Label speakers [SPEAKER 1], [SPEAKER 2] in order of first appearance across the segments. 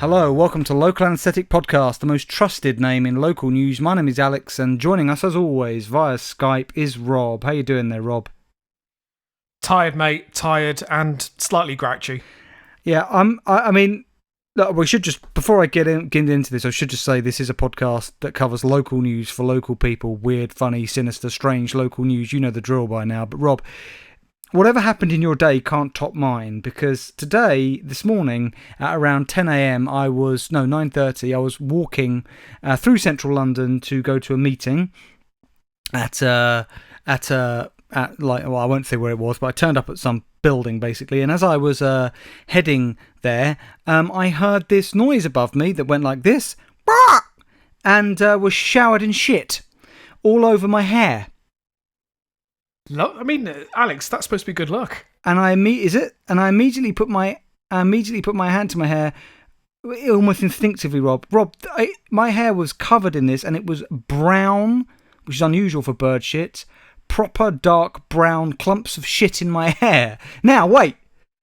[SPEAKER 1] Hello, welcome to Local Anaesthetic Podcast, the most trusted name in local news. My name is Alex, and joining us as always via Skype is Rob. How you doing there, Rob?
[SPEAKER 2] Tired, mate. Tired and slightly grouchy.
[SPEAKER 1] Yeah, I mean, look, we should just, before I get into this, I should just say this is a podcast that covers local news for local people. Weird, funny, sinister, strange local news. You know the drill by now. But Rob, whatever happened in your day can't top mine, because this morning, at around 10 a.m, 9:30, I was walking through central London to go to a meeting I won't say where it was, but I turned up at some building, basically, and as I was heading there, I heard this noise above me that went like this, and was showered in shit all over my hair.
[SPEAKER 2] I mean, Alex, that's supposed to be good luck.
[SPEAKER 1] And I immediately put my hand to my hair, almost instinctively. Rob, my hair was covered in this, and it was brown, which is unusual for bird shit. Proper dark brown clumps of shit in my hair. Now wait,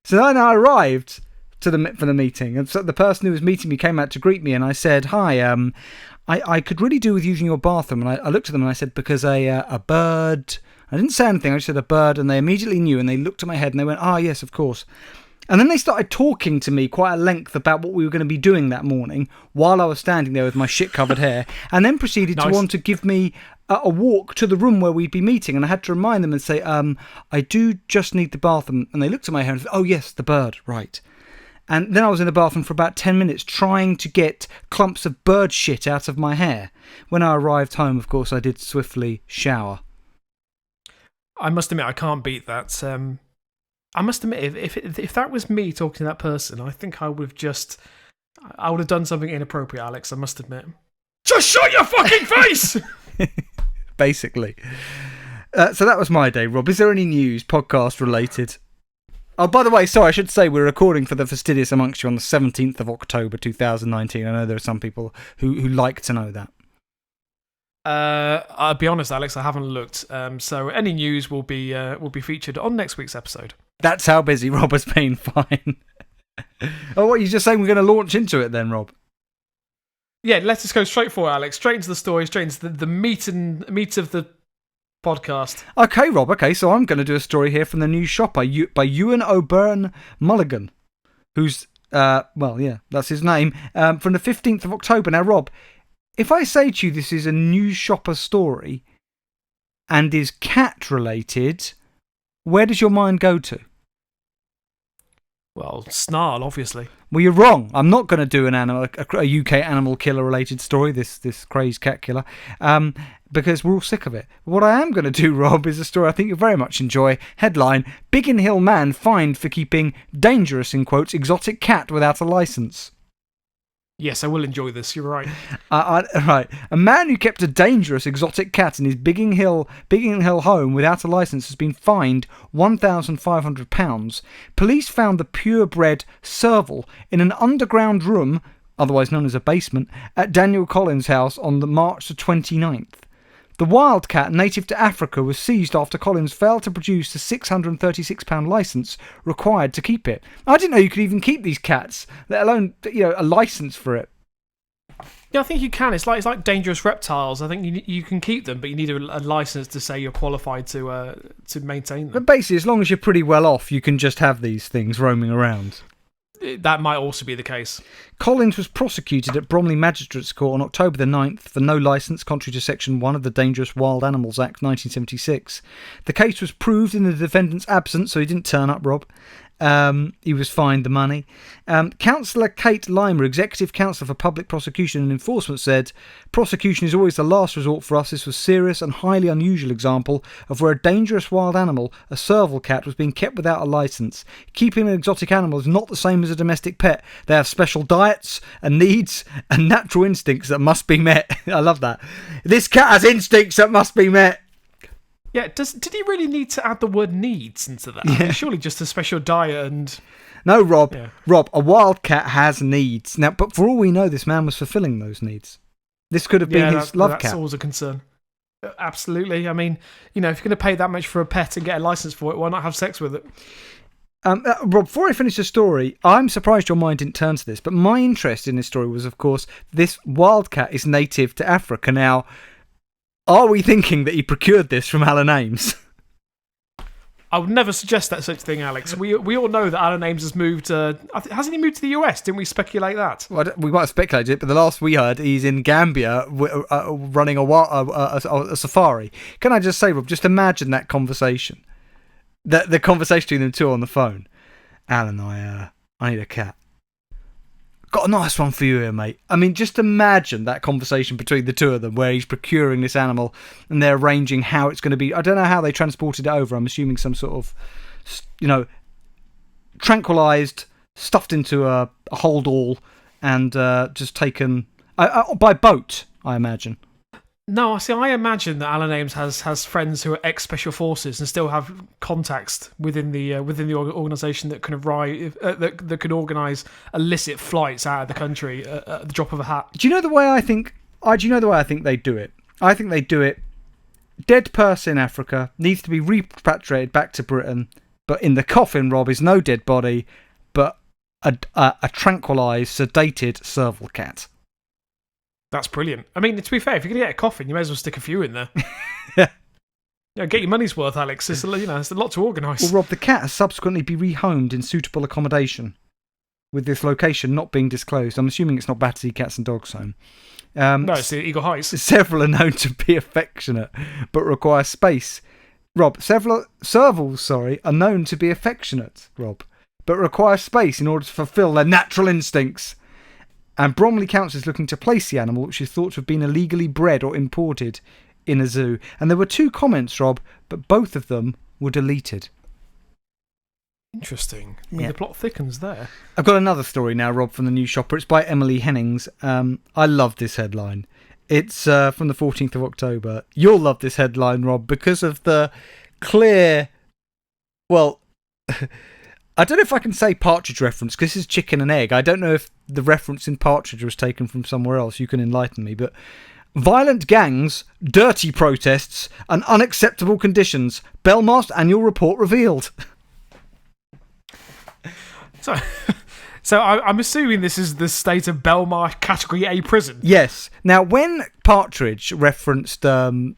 [SPEAKER 1] so then I arrived for the meeting, and so the person who was meeting me came out to greet me, and I said, "Hi, I could really do with using your bathroom." And I looked at them and I said, "Because a bird." I didn't say anything, I just said a bird, and they immediately knew, and they looked at my head and they went, "Ah, yes, of course." And then they started talking to me quite at length about what we were going to be doing that morning while I was standing there with my shit-covered hair, and then proceeded to want to give me a walk to the room where we'd be meeting. And I had to remind them and say, I do just need the bathroom. And they looked at my hair and said, "Oh, yes, the bird, right." And then I was in the bathroom for about 10 minutes trying to get clumps of bird shit out of my hair. When I arrived home, of course, I did swiftly shower.
[SPEAKER 2] I must admit, I can't beat that. I must admit, if that was me talking to that person, I think I would have done something inappropriate, Alex, I must admit. Just shut your fucking face!
[SPEAKER 1] Basically. So that was my day, Rob. Is there any news, podcast related? Oh, by the way, sorry, I should say we're recording for the fastidious amongst you on the 17th of October 2019. I know there are some people who like to know that.
[SPEAKER 2] I'll be honest, Alex, I haven't looked. So any news will be featured on next week's episode.
[SPEAKER 1] That's how busy Rob has been. Fine. Oh, what, you're just saying we're going to launch into it then, Rob?
[SPEAKER 2] Yeah, let's just go straight for it, Alex. Straight into the story, straight into the meat of the podcast. Okay,
[SPEAKER 1] Rob. Okay, so I'm going to do a story here from the News Shopper by Ewan O'Byrne Mulligan, who's, that's his name, from the 15th of October. Now, Rob, if I say to you this is a News Shopper story and is cat-related, where does your mind go to?
[SPEAKER 2] Well, snarl, obviously.
[SPEAKER 1] Well, you're wrong. I'm not going to do a UK animal killer-related story, this crazed cat killer, because we're all sick of it. What I am going to do, Rob, is a story I think you'll very much enjoy. Headline, Biggin Hill man fined for keeping dangerous, in quotes, exotic cat without a licence.
[SPEAKER 2] Yes, I will enjoy this, you're right.
[SPEAKER 1] Right. A man who kept a dangerous exotic cat in his Biggin Hill home without a licence has been fined £1,500. Police found the purebred serval in an underground room, otherwise known as a basement, at Daniel Collins' house on March the 29th. The wildcat, native to Africa, was seized after Collins failed to produce the £636 licence required to keep it. I didn't know you could even keep these cats, let alone a licence for it.
[SPEAKER 2] Yeah, I think you can. It's like dangerous reptiles. I think you can keep them, but you need a licence to say you're qualified to maintain them.
[SPEAKER 1] But basically, as long as you're pretty well off, you can just have these things roaming around.
[SPEAKER 2] That might also be the case.
[SPEAKER 1] Collins was prosecuted at Bromley Magistrates Court on October the 9th for no licence, contrary to Section 1 of the Dangerous Wild Animals Act 1976. The case was proved in the defendant's absence, so he didn't turn up, Rob. He was fined the money. Councillor Kate Limer, Executive Councillor for Public Prosecution and Enforcement, said, "Prosecution is always the last resort for us. This was a serious and highly unusual example of where a dangerous wild animal, a serval cat, was being kept without a licence. Keeping an exotic animal is not the same as a domestic pet. They have special diets and needs and natural instincts that must be met." I love that. This cat has instincts that must be met.
[SPEAKER 2] Yeah, did he really need to add the word needs into that? Yeah. Surely just a special diet and...
[SPEAKER 1] No, Rob. Yeah. Rob, a wildcat has needs. Now, but for all we know, this man was fulfilling those needs. This could have been his love cat.
[SPEAKER 2] That's always a concern. Absolutely. I mean, if you're going to pay that much for a pet and get a licence for it, why not have sex with it?
[SPEAKER 1] Rob, before I finish the story, I'm surprised your mind didn't turn to this, but my interest in this story was, of course, this wildcat is native to Africa. Now, are we thinking that he procured this from Alan Ames?
[SPEAKER 2] I would never suggest that such thing, Alex. We all know that Alan Ames has moved. Hasn't he moved to the US? Didn't we speculate that?
[SPEAKER 1] Well, we might have speculated it, but the last we heard, he's in Gambia running a safari. Can I just say, Rob, just imagine that conversation. The conversation between them two on the phone. Alan, I need a cat. Got a nice one for you here, mate. I mean, just imagine that conversation between the two of them where he's procuring this animal and they're arranging how it's going to be. I don't know how they transported it over. I'm assuming some sort of, tranquilised, stuffed into a hold all and just taken by boat, I imagine.
[SPEAKER 2] No, see, I imagine that Alan Ames has friends who are ex-special forces and still have contacts within the organisation that can that can organise illicit flights out of the country at the drop of a hat.
[SPEAKER 1] Do you know the way I think? Do you know the way I think they do it? I think they do it. Dead person in Africa needs to be repatriated back to Britain, but in the coffin, Rob, is no dead body, but a tranquilised, sedated serval cat.
[SPEAKER 2] That's brilliant. I mean, to be fair, if you're going to get a coffin, you may as well stick a few in there.
[SPEAKER 1] Yeah.
[SPEAKER 2] Get your money's worth, Alex. It's a lot to organise.
[SPEAKER 1] Well, Rob, the cat has subsequently been rehomed in suitable accommodation, with this location not being disclosed. I'm assuming it's not Battersea Cats and Dogs Home.
[SPEAKER 2] No, it's the Eagle Heights.
[SPEAKER 1] Several are known to be affectionate, but require space. Rob, servals are known to be affectionate, Rob, but require space in order to fulfil their natural instincts. And Bromley Council is looking to place the animal, which is thought to have been illegally bred or imported, in a zoo. And there were 2 comments, Rob, but both of them were deleted.
[SPEAKER 2] Interesting. The plot thickens there.
[SPEAKER 1] I've got another story now, Rob, from the New Shopper. It's by Emily Hennings. I love this headline. It's from the 14th of October. You'll love this headline, Rob, because of the clear... Well... I don't know if I can say Partridge reference, because this is chicken and egg. I don't know if the reference in Partridge was taken from somewhere else. You can enlighten me. But violent gangs, dirty protests, and unacceptable conditions. Belmarsh annual report revealed.
[SPEAKER 2] So I'm assuming this is the state of Belmarsh Category A prison.
[SPEAKER 1] Yes. Now, when Partridge referenced... when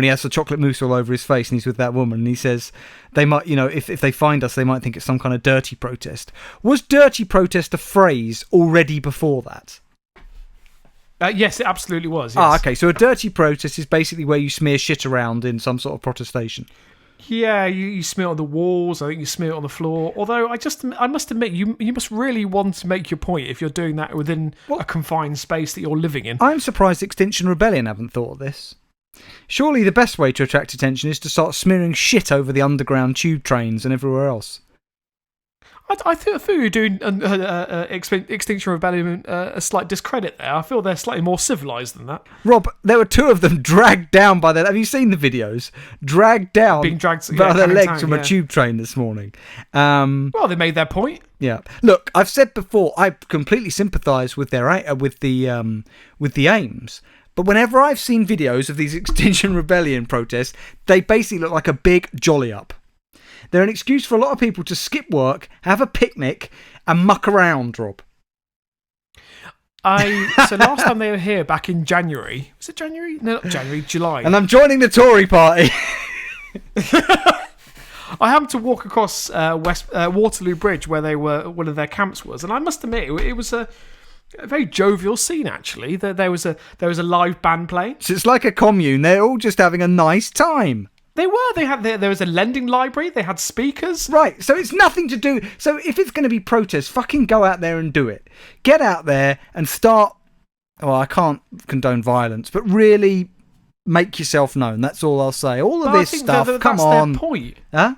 [SPEAKER 1] he has the chocolate mousse all over his face and he's with that woman and he says they might, if they find us, they might think it's some kind of dirty protest. Was dirty protest a phrase already before that?
[SPEAKER 2] Yes, it absolutely was. Yes.
[SPEAKER 1] Okay. So a dirty protest is basically where you smear shit around in some sort of protestation.
[SPEAKER 2] Yeah, you smear it on the walls. I think you smear it on the floor. Although I must admit, you must really want to make your point if you're doing that within a confined space that you're living in.
[SPEAKER 1] I'm surprised Extinction Rebellion haven't thought of this. Surely the best way to attract attention is to start smearing shit over the underground tube trains and everywhere else.
[SPEAKER 2] I thought you were doing Extinction Rebellion a slight discredit there. I feel they're slightly more civilised than that.
[SPEAKER 1] Rob, there were 2 of them dragged down by their... Have you seen the videos? Dragged down
[SPEAKER 2] being dragged,
[SPEAKER 1] by their legs from a tube train this morning.
[SPEAKER 2] Well, they made their point.
[SPEAKER 1] Yeah. Look, I've said before, I completely sympathise with the aims. But whenever I've seen videos of these Extinction Rebellion protests, they basically look like a big jolly up. They're an excuse for a lot of people to skip work, have a picnic, and muck around, Rob.
[SPEAKER 2] So last time they were here, back in January... Was it January? No, not January, July.
[SPEAKER 1] And I'm joining the Tory party.
[SPEAKER 2] I happened to walk across Waterloo Bridge where one of their camps was, and I must admit, it was a very jovial scene, actually. There was a live band playing.
[SPEAKER 1] So it's like a commune. They're all just having a nice time.
[SPEAKER 2] They were. There was a lending library. They had speakers.
[SPEAKER 1] Right. So it's nothing to do. So if it's going to be protests, fucking go out there and do it. Get out there and start. Well, I can't condone violence, but really make yourself known. That's all I'll say. All of this stuff. Come on.
[SPEAKER 2] That's their point.
[SPEAKER 1] Huh?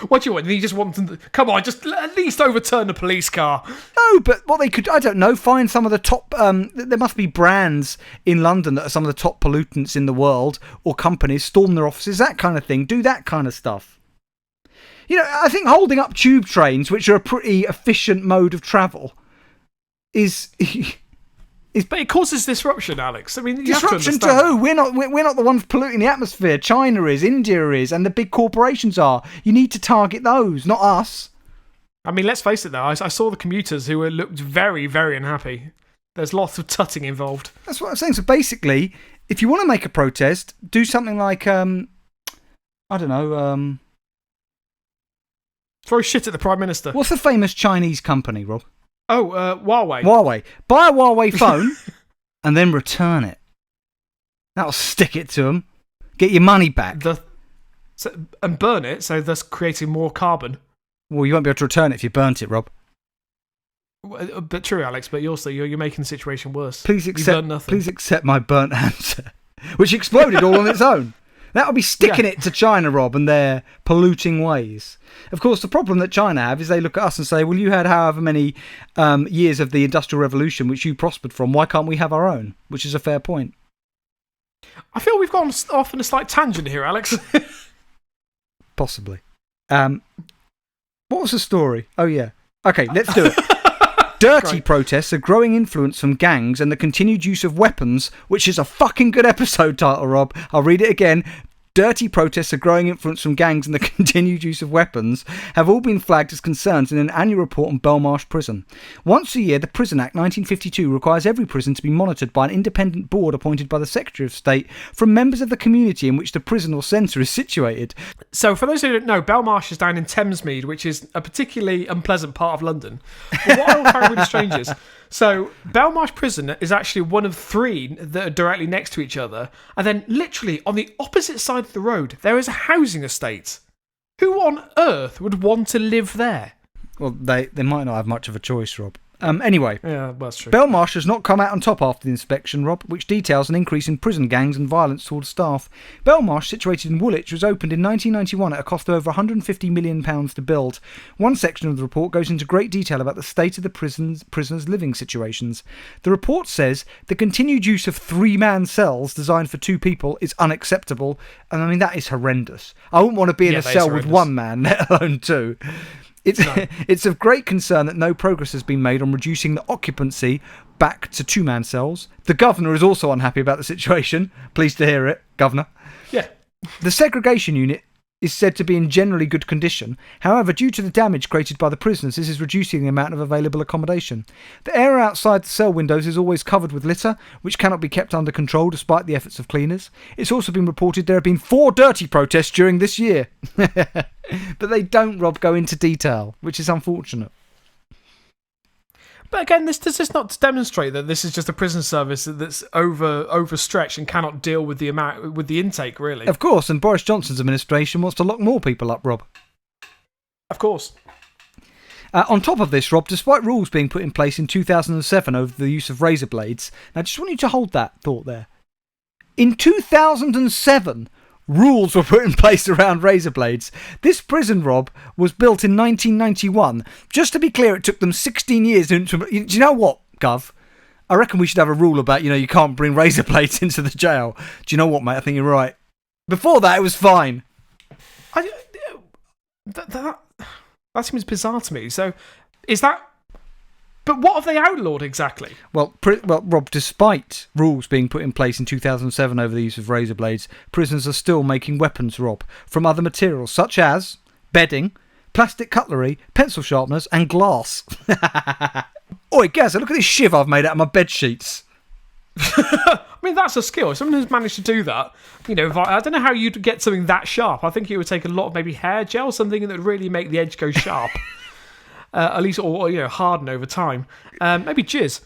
[SPEAKER 2] What do you want? You just want them to, come on, just at least overturn the police car.
[SPEAKER 1] No, but what they could, I don't know, find some of the top, there must be brands in London that are some of the top pollutants in the world, or companies, storm their offices, that kind of thing, do that kind of stuff. I think holding up tube trains, which are a pretty efficient mode of travel, is
[SPEAKER 2] But it causes disruption, Alex. I mean, you
[SPEAKER 1] Disruption
[SPEAKER 2] have
[SPEAKER 1] to who? We're not the ones polluting the atmosphere. China is, India is, and the big corporations are. You need to target those, not us.
[SPEAKER 2] I mean, let's face it, though. I saw the commuters who looked very, very unhappy. There's lots of tutting involved.
[SPEAKER 1] That's what I'm saying. So basically, if you want to make a protest, do something like, I don't know,
[SPEAKER 2] throw shit at the Prime Minister.
[SPEAKER 1] What's the famous Chinese company, Rob?
[SPEAKER 2] Oh, Huawei.
[SPEAKER 1] Huawei. Buy a Huawei phone and then return it. That'll stick it to them. Get your money back.
[SPEAKER 2] And burn it, so thus creating more carbon.
[SPEAKER 1] Well, you won't be able to return it if you burnt it, Rob.
[SPEAKER 2] But true, Alex, but you're making the situation worse.
[SPEAKER 1] Please accept my burnt answer, which exploded all on its own. That'll be sticking it to China, Rob, and their polluting ways. Of course, the problem that China have is they look at us and say, well, you had however many years of the Industrial Revolution which you prospered from. Why can't we have our own? Which is a fair point.
[SPEAKER 2] I feel we've gone off on a slight tangent here, Alex.
[SPEAKER 1] Possibly. What was the story? Oh, yeah. Okay, let's do it. Dirty protests, a growing influence from gangs and the continued use of weapons, which is a fucking good episode title, Rob. I'll read it again. Dirty protests, a growing influence from gangs and the continued use of weapons have all been flagged as concerns in an annual report on Belmarsh Prison. Once a year, the Prison Act 1952 requires every prison to be monitored by an independent board appointed by the Secretary of State from members of the community in which the prison or centre is situated.
[SPEAKER 2] So, for those who don't know, Belmarsh is down in Thamesmead, which is a particularly unpleasant part of London. But what I find really strange is, so Belmarsh Prison is actually one of 3 that are directly next to each other, and then literally on the opposite side of the road there is a housing estate. Who on earth would want to live there?
[SPEAKER 1] Well, they might not have much of a choice, Rob. Anyway,
[SPEAKER 2] yeah, well, that's true.
[SPEAKER 1] Belmarsh has not come out on top after the inspection, Rob, which details an increase in prison gangs and violence towards staff. Belmarsh, situated in Woolwich, was opened in 1991 at a cost of over £150 million to build. One section of the report goes into great detail about the state of the prisoners' living situations. The report says the continued use of 3-man cells designed for 2 people is unacceptable, and I mean, that is horrendous. I wouldn't want to be in a cell with 1 man, let alone 2. It's of great concern that no progress has been made on reducing the occupancy back to 2-man cells. The Governor is also unhappy about the situation. Pleased to hear it, Governor.
[SPEAKER 2] Yeah.
[SPEAKER 1] The segregation unit is said to be in generally good condition. However, due to the damage created by the prisoners, this is reducing the amount of available accommodation. The area outside the cell windows is always covered with litter, which cannot be kept under control despite the efforts of cleaners. It's also been reported there have been 4 dirty protests during this year. But they don't, Rob, go into detail, which is unfortunate.
[SPEAKER 2] But again, does this not demonstrate that this is just a prison service that's overstretched and cannot deal with the intake, really?
[SPEAKER 1] Of course, and Boris Johnson's administration wants to lock more people up, Rob.
[SPEAKER 2] Of course.
[SPEAKER 1] On top of this, Rob, despite rules being put in place in 2007 over the use of razor blades, now I just want you to hold that thought there. In 2007, rules were put in place around razor blades. This prison, Rob, was built in 1991. Just to be clear, it took them 16 years to implement. Do you know what, Gov? I reckon we should have a rule about, you can't bring razor blades into the jail. Do you know what, mate? I think you're right. Before that, it was fine.
[SPEAKER 2] That seems bizarre to me. So, is that... But what have they outlawed exactly?
[SPEAKER 1] Well, Rob, despite rules being put in place in 2007 over the use of razor blades, prisoners are still making weapons, Rob, from other materials such as bedding, plastic cutlery, pencil sharpeners, and glass. Oi, Gazza, look at this shiv I've made out of my bed sheets.
[SPEAKER 2] I mean, that's a skill. If someone who's managed to do that, I don't know how you'd get something that sharp. I think it would take a lot of maybe hair gel, something that would really make the edge go sharp. At least, or harden over time. Maybe jizz.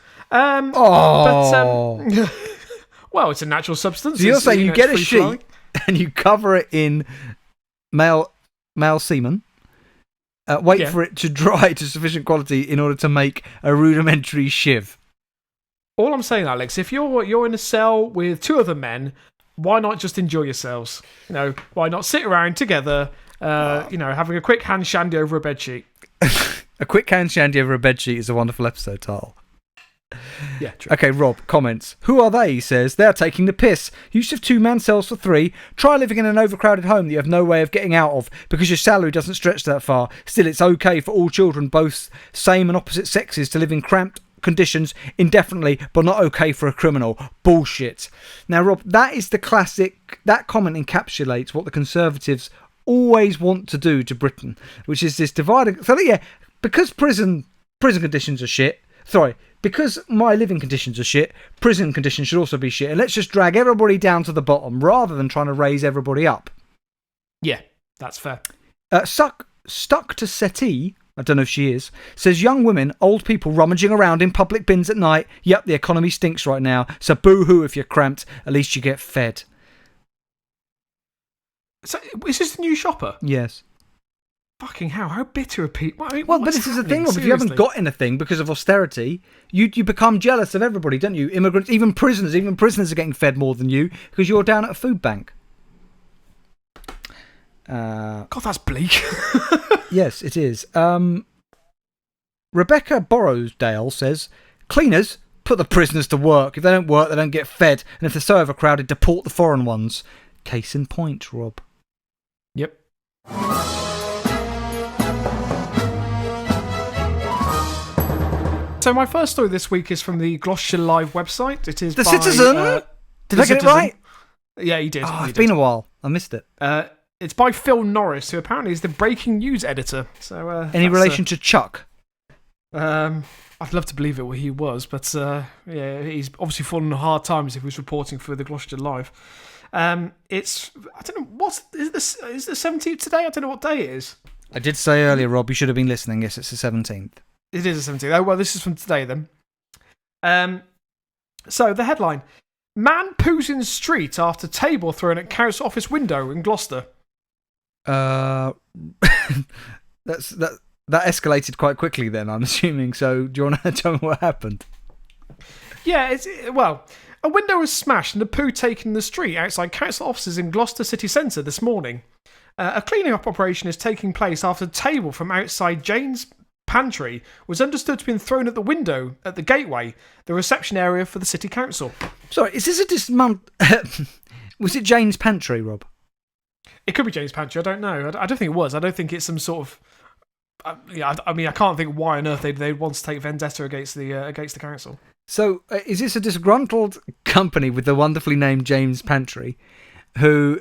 [SPEAKER 2] Well, it's a natural substance.
[SPEAKER 1] So you're saying you get a sheet and you cover it in male semen, wait for it to dry to sufficient quality in order to make a rudimentary shiv.
[SPEAKER 2] All I'm saying, Alex, if you're in a cell with 2 other men, why not just enjoy yourselves? Why not sit around together, having a quick hand shandy over a bedsheet?
[SPEAKER 1] A quick hand shandy over a bedsheet is a wonderful episode title.
[SPEAKER 2] Yeah, true.
[SPEAKER 1] Okay, Rob, comments. Who are they, he says. They're taking the piss. Use of 2-man cells for 3. Try living in an overcrowded home that you have no way of getting out of because your salary doesn't stretch that far. Still, it's okay for all children, both same and opposite sexes, to live in cramped conditions indefinitely, but not okay for a criminal. Bullshit. Now, Rob, that is the classic. That comment encapsulates what the Conservatives always want to do to Britain, which is this dividing. So yeah, because prison conditions are shit. Sorry, because my living conditions are shit, prison conditions should also be shit. And let's just drag everybody down to the bottom rather than trying to raise everybody up.
[SPEAKER 2] Yeah, that's fair.
[SPEAKER 1] Stuck to settee, I don't know if she is, says young women, old people rummaging around in public bins at night. Yep, the economy stinks right now. So boo-hoo if you're cramped. At least you get fed.
[SPEAKER 2] So, is this the new shopper?
[SPEAKER 1] Yes.
[SPEAKER 2] Fucking hell, how bitter are people? I mean,
[SPEAKER 1] well, but this is the thing, Rob. If you haven't got anything because of austerity, you become jealous of everybody, don't you? Immigrants, even prisoners are getting fed more than you because you're down at a food bank.
[SPEAKER 2] God, that's bleak.
[SPEAKER 1] Yes, it is. Rebecca Borrowsdale says, cleaners, put the prisoners to work. If they don't work, they don't get fed. And if they're so overcrowded, deport the foreign ones. Case in point, Rob.
[SPEAKER 2] Yep. So my first story this week is from the Gloucestershire Live website. It is
[SPEAKER 1] The
[SPEAKER 2] by,
[SPEAKER 1] Citizen? Did I get it right?
[SPEAKER 2] Yeah, you did.
[SPEAKER 1] Oh, it's been a while. I missed it.
[SPEAKER 2] It's by Phil Norris, who apparently is the breaking news editor. So
[SPEAKER 1] any relation to Chuck?
[SPEAKER 2] I'd love to believe it he was, but yeah, he's obviously fallen on hard times if he was reporting for the Gloucestershire Live. It's I don't know is the 17th today? I don't know what day it is.
[SPEAKER 1] I did say earlier, Rob, you should have been listening. Yes, it's the 17th.
[SPEAKER 2] It is the 17th. Oh well, this is from today then. So the headline: Man poos in street after table thrown at council office window in Gloucester.
[SPEAKER 1] That escalated quite quickly then, I'm assuming. So do you want to tell me what happened?
[SPEAKER 2] Yeah, a window was smashed and a poo taken in the street outside council offices in Gloucester city centre this morning. A cleaning up operation is taking place after a table from outside Jane's pantry was understood to have been thrown at the window at the gateway, the reception area for the city council.
[SPEAKER 1] Sorry, is this a was it Jane's pantry, Rob?
[SPEAKER 2] It could be Jane's pantry. I don't know. I don't think it was. I don't think it's some sort of. I mean, I can't think why on earth they'd want to take vendetta against the council. So,
[SPEAKER 1] is this a disgruntled company with the wonderfully named Jane's Pantry, who,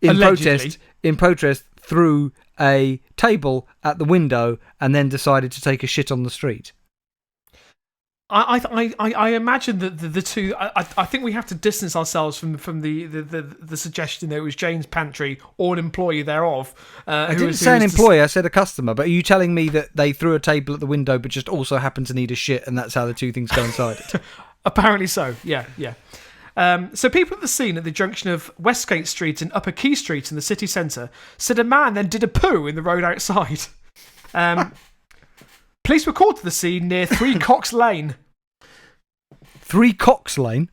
[SPEAKER 1] in protest, threw a table at the window and then decided to take a shit on the street?
[SPEAKER 2] I imagine that the two. I think we have to distance ourselves from the suggestion that it was Jane's Pantry or an employee thereof.
[SPEAKER 1] I didn't say an employee. I said a customer. But are you telling me that they threw a table at the window, but just also happened to need a shit, and that's how the two things coincided?
[SPEAKER 2] Apparently so. Yeah. So people at the scene at the junction of Westgate Street and Upper Quay Street in the city centre said a man then did a poo in the road outside. Police were called to the scene near Three Cocks Lane.
[SPEAKER 1] Three Cocks Lane?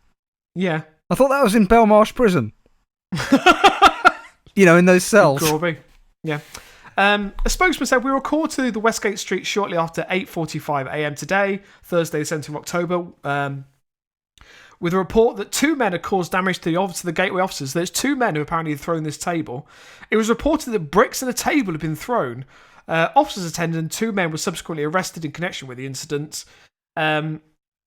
[SPEAKER 2] Yeah.
[SPEAKER 1] I thought that was in Belmarsh Prison. In those cells.
[SPEAKER 2] Droopy. Yeah. A spokesman said, we were called to the Westgate Street shortly after 8:45am today, Thursday, the 7th of October, with a report that two men had caused damage to the gateway officers. There's two men who apparently had thrown this table. It was reported that bricks and a table had been thrown. Officers attended and two men were subsequently arrested in connection with the incident. A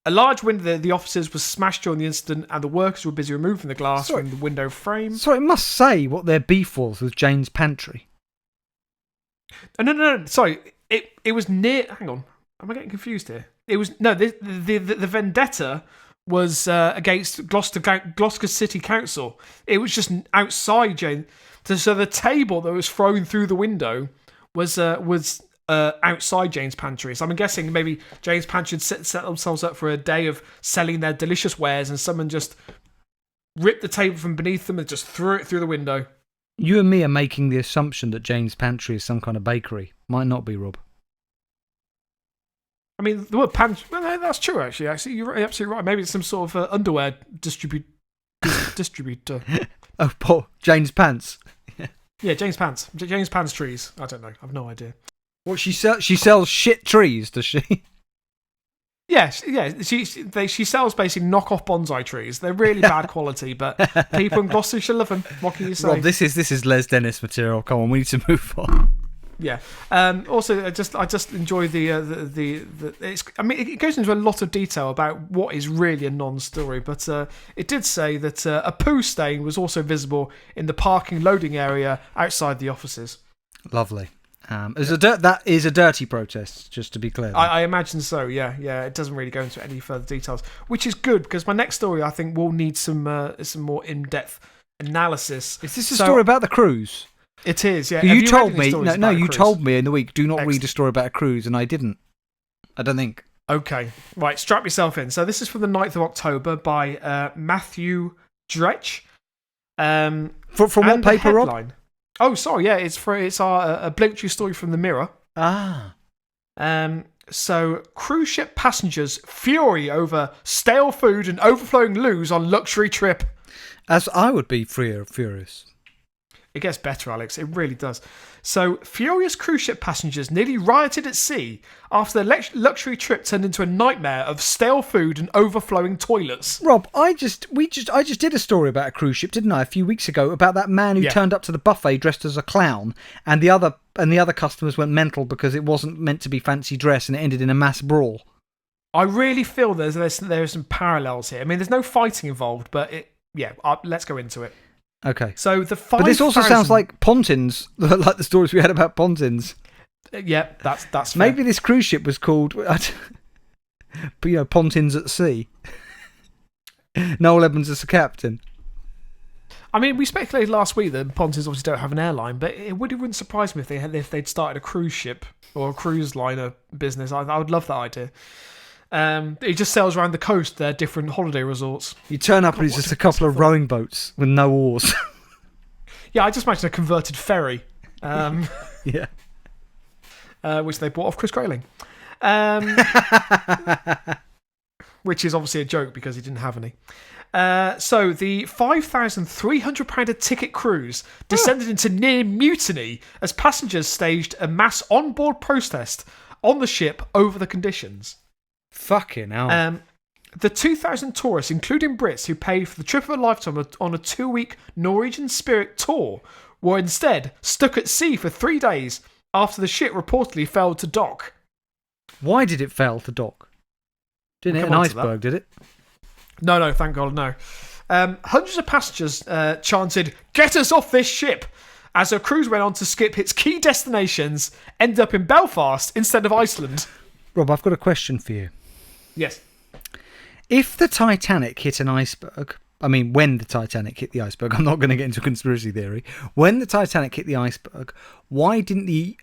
[SPEAKER 2] large window the officers was smashed during the incident and the workers were busy removing the glass from the window frame.
[SPEAKER 1] So it must say what their beef was with Jane's Pantry.
[SPEAKER 2] No. Sorry. It was near... Hang on. Am I getting confused here? It was... No, the vendetta was against Gloucester City Council. It was just outside Jane. So the table that was thrown through the window was outside Jane's Pantry. So I'm guessing maybe Jane's Pantry had set themselves up for a day of selling their delicious wares and someone just ripped the table from beneath them and just threw it through the window.
[SPEAKER 1] You and me are making the assumption that Jane's Pantry is some kind of bakery. Might not be, Rob.
[SPEAKER 2] I mean, the word pantry... Well, no, that's true, actually. You're absolutely right. Maybe it's some sort of underwear distributor.
[SPEAKER 1] Oh, Paul. Jane's Pants.
[SPEAKER 2] Yeah, Jane's Pants. Jane's Pants trees. I don't know. I've no idea.
[SPEAKER 1] What, she sells shit trees, does she?
[SPEAKER 2] Yes, yeah. She sells basically knockoff bonsai trees. They're really bad quality, but people in Gloucestershire love them. What can you say?
[SPEAKER 1] Rob, this is Les Dennis material. Come on, we need to move on.
[SPEAKER 2] Yeah. Also, I just enjoy the it's. I mean, it goes into a lot of detail about what is really a non-story, but it did say that a poo stain was also visible in the parking loading area outside the offices.
[SPEAKER 1] Lovely. That is a dirty protest, just to be clear.
[SPEAKER 2] I imagine so. Yeah. It doesn't really go into any further details, which is good because my next story I think will need some more in-depth analysis.
[SPEAKER 1] Is this a story about the cruise?
[SPEAKER 2] It is, yeah.
[SPEAKER 1] You told me. No, you told me in the week, do not read a story about a cruise, and I didn't. I don't think.
[SPEAKER 2] Okay. Right, strap yourself in. So this is from the 9th of October by Matthew Dretch.
[SPEAKER 1] From what paper, Rob?
[SPEAKER 2] Oh, sorry, yeah, it's our obligatory story from the Mirror.
[SPEAKER 1] Ah.
[SPEAKER 2] So, cruise ship passengers fury over stale food and overflowing loos on luxury trip.
[SPEAKER 1] As I would be furious.
[SPEAKER 2] It gets better, Alex. It really does. So, furious cruise ship passengers nearly rioted at sea after the luxury trip turned into a nightmare of stale food and overflowing toilets.
[SPEAKER 1] Rob, I just did a story about a cruise ship, didn't I, a few weeks ago, about that man who turned up to the buffet dressed as a clown, and the other customers went mental because it wasn't meant to be fancy dress, and it ended in a mass brawl. I
[SPEAKER 2] really feel there are some parallels here. I mean, there's no fighting involved, but let's go into it.
[SPEAKER 1] Okay.
[SPEAKER 2] So
[SPEAKER 1] but this also sounds like Pontins, like the stories we had about Pontins.
[SPEAKER 2] Yeah, that's fair.
[SPEAKER 1] Maybe this cruise ship was called, Pontins at Sea. Noel Evans is the captain.
[SPEAKER 2] I mean, we speculated last week that Pontins obviously don't have an airline, but it wouldn't surprise me if they'd started a cruise ship or a cruise liner business. I would love that idea. He just sails around the coast, their different holiday resorts.
[SPEAKER 1] You turn up and it's just a couple of rowing boats with no oars.
[SPEAKER 2] Yeah, I just imagine a converted ferry.
[SPEAKER 1] Yeah.
[SPEAKER 2] Which they bought off Chris Grayling. Which is obviously a joke because he didn't have any. So the £5,300 a ticket cruise descended into near mutiny as passengers staged a mass on-board protest on the ship over the conditions.
[SPEAKER 1] Fucking hell.
[SPEAKER 2] The 2,000 tourists, including Brits who paid for the trip of a lifetime on a 2-week Norwegian Spirit tour, were instead stuck at sea for 3 days after the ship reportedly failed to dock.
[SPEAKER 1] Why did it fail to dock? Didn't hit an iceberg, did it?
[SPEAKER 2] No, thank God, no. Hundreds of passengers chanted, "Get us off this ship!" as a cruise went on to skip its key destinations, ended up in Belfast instead of Iceland.
[SPEAKER 1] Rob, I've got a question for you.
[SPEAKER 2] Yes.
[SPEAKER 1] If the Titanic hit an iceberg, when the Titanic hit the iceberg, I'm not going to get into conspiracy theory. When the Titanic hit the iceberg, why didn't the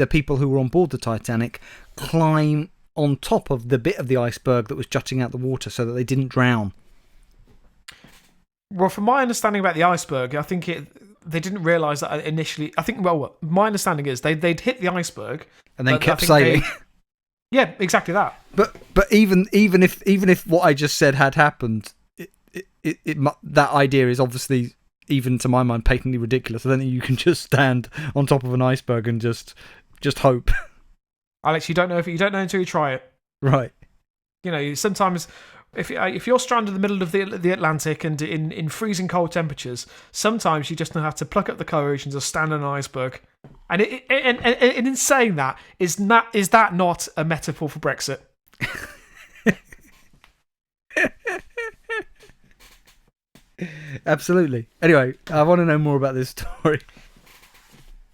[SPEAKER 1] people who were on board the Titanic climb on top of the bit of the iceberg that was jutting out the water so that they didn't drown?
[SPEAKER 2] Well, from my understanding about the iceberg, I think they didn't realise that initially. I think, my understanding is they'd hit the iceberg
[SPEAKER 1] and then kept sailing.
[SPEAKER 2] Yeah, exactly that.
[SPEAKER 1] But even if what I just said had happened, that idea is obviously, even to my mind, patently ridiculous. I don't think you can just stand on top of an iceberg and just hope. Alex,
[SPEAKER 2] you don't know until you try it.
[SPEAKER 1] Right.
[SPEAKER 2] Sometimes if you're stranded in the middle of the Atlantic and in freezing cold temperatures, sometimes you just have to pluck up the courage and just stand on an iceberg. And in saying that, is that not a metaphor for Brexit?
[SPEAKER 1] Absolutely. Anyway, I want to know more about this story.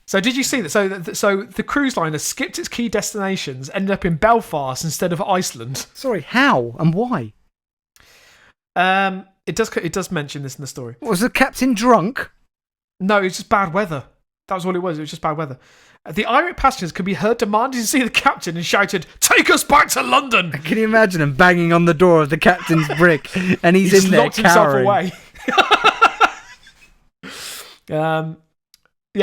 [SPEAKER 2] So did you see that? So the cruise liner skipped its key destinations, ended up in Belfast instead of Iceland.
[SPEAKER 1] Sorry, how and why?
[SPEAKER 2] It does mention this in the story.
[SPEAKER 1] Was the captain drunk?
[SPEAKER 2] No, it was just bad weather. That was all it was. It was just bad weather. The irate passengers could be heard demanding to see the captain and shouted, "Take us back to London!"
[SPEAKER 1] Can you imagine him banging on the door of the captain's brick and he's in there
[SPEAKER 2] locked himself
[SPEAKER 1] cowering.
[SPEAKER 2] Away.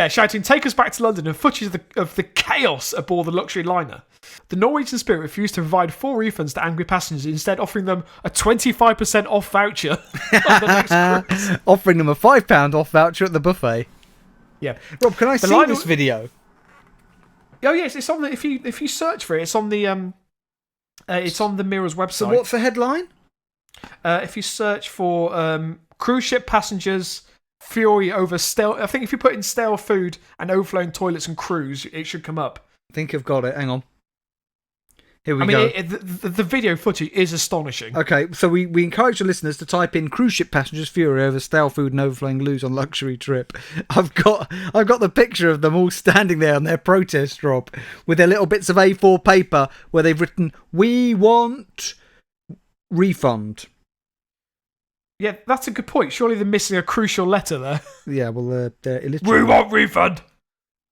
[SPEAKER 2] Shouting, "Take us back to London," and footage of the chaos aboard the luxury liner. The Norwegian Spirit refused to provide full refunds to angry passengers, instead offering them a 25% off voucher on the next cruise.
[SPEAKER 1] Offering them a £5 off voucher at the buffet.
[SPEAKER 2] Yeah.
[SPEAKER 1] Rob, can I see this video?
[SPEAKER 2] Oh yes, it's on the. If you search for it, it's on the Mirror's website.
[SPEAKER 1] So what's the headline?
[SPEAKER 2] If you search for cruise ship passengers fury over stale. I think if you put in stale food and overflowing toilets and crews, it should come up.
[SPEAKER 1] I think I've got it. Hang on. Here we
[SPEAKER 2] I
[SPEAKER 1] go.
[SPEAKER 2] mean, the video footage is astonishing.
[SPEAKER 1] Okay, so we encourage the listeners to type in cruise ship passengers fury over stale food and overflowing loos on luxury trip. I've got the picture of them all standing there on their protest, Rob, with their little bits of A4 paper where they've written, "We want refund."
[SPEAKER 2] Yeah, that's a good point. Surely they're missing a crucial letter there.
[SPEAKER 1] Yeah, well, they're illiterate.
[SPEAKER 2] We want refund.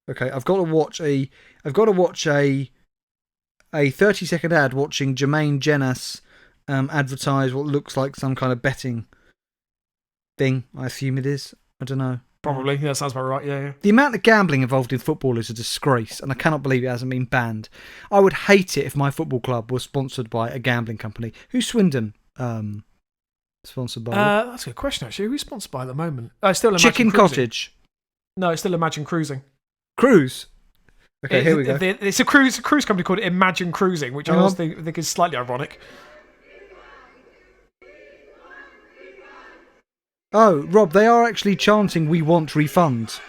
[SPEAKER 1] Okay, I've got to watch a 30-second ad watching Jermaine Jenas advertise what looks like some kind of betting thing. I assume it is. I don't know.
[SPEAKER 2] Probably. Yeah, sounds about right. Yeah.
[SPEAKER 1] The amount of gambling involved in football is a disgrace, and I cannot believe it hasn't been banned. I would hate it if my football club was sponsored by a gambling company. Who's Swindon sponsored by?
[SPEAKER 2] That's a good question, actually. Who's sponsored by at the moment? Still Imagine
[SPEAKER 1] Chicken
[SPEAKER 2] Cruising.
[SPEAKER 1] Cottage.
[SPEAKER 2] No, it's still Imagine Cruising.
[SPEAKER 1] Cruise. Okay, here we go.
[SPEAKER 2] It's a cruise company called Imagine Cruising, which I also think is slightly ironic.
[SPEAKER 1] Oh, Rob, they are actually chanting, "We want refund.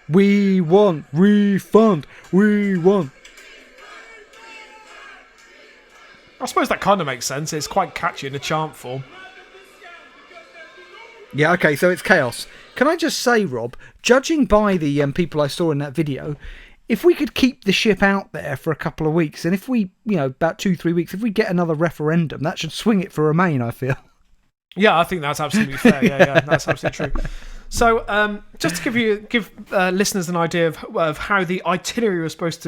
[SPEAKER 1] We want refund. We want."
[SPEAKER 2] I suppose that kind of makes sense. It's quite catchy in a chant form.
[SPEAKER 1] Yeah, okay, so it's chaos. Can I just say, Rob, judging by the people I saw in that video, if we could keep the ship out there for a couple of weeks, and if we, about 2-3 weeks, if we get another referendum, that should swing it for Remain, I feel.
[SPEAKER 2] Yeah, I think that's absolutely fair. Yeah, that's absolutely true. So, just to give listeners an idea of how the itinerary was supposed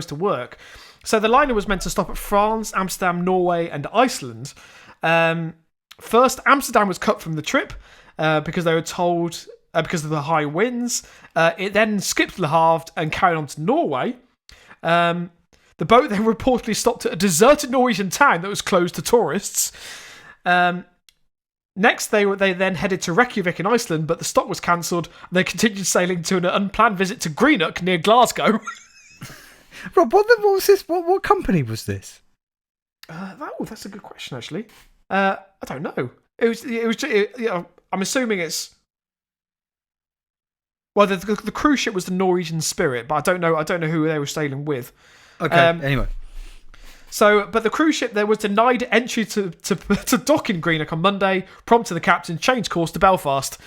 [SPEAKER 2] to work. So the liner was meant to stop at France, Amsterdam, Norway, and Iceland. First, Amsterdam was cut from the trip because they were told because of the high winds. It then skipped Le Havre and carried on to Norway. The boat then reportedly stopped at a deserted Norwegian town that was closed to tourists. Next, they then headed to Reykjavik in Iceland, but the stop was cancelled. They continued sailing to an unplanned visit to Greenock near Glasgow.
[SPEAKER 1] Rob, what was this? What company was this?
[SPEAKER 2] That's a good question, actually. I don't know. I'm assuming it's. Well, the cruise ship was the Norwegian Spirit, but I don't know who they were sailing with.
[SPEAKER 1] Okay. Anyway.
[SPEAKER 2] So, but the cruise ship there was denied entry to dock in Greenock on Monday, prompting the captain change course to Belfast.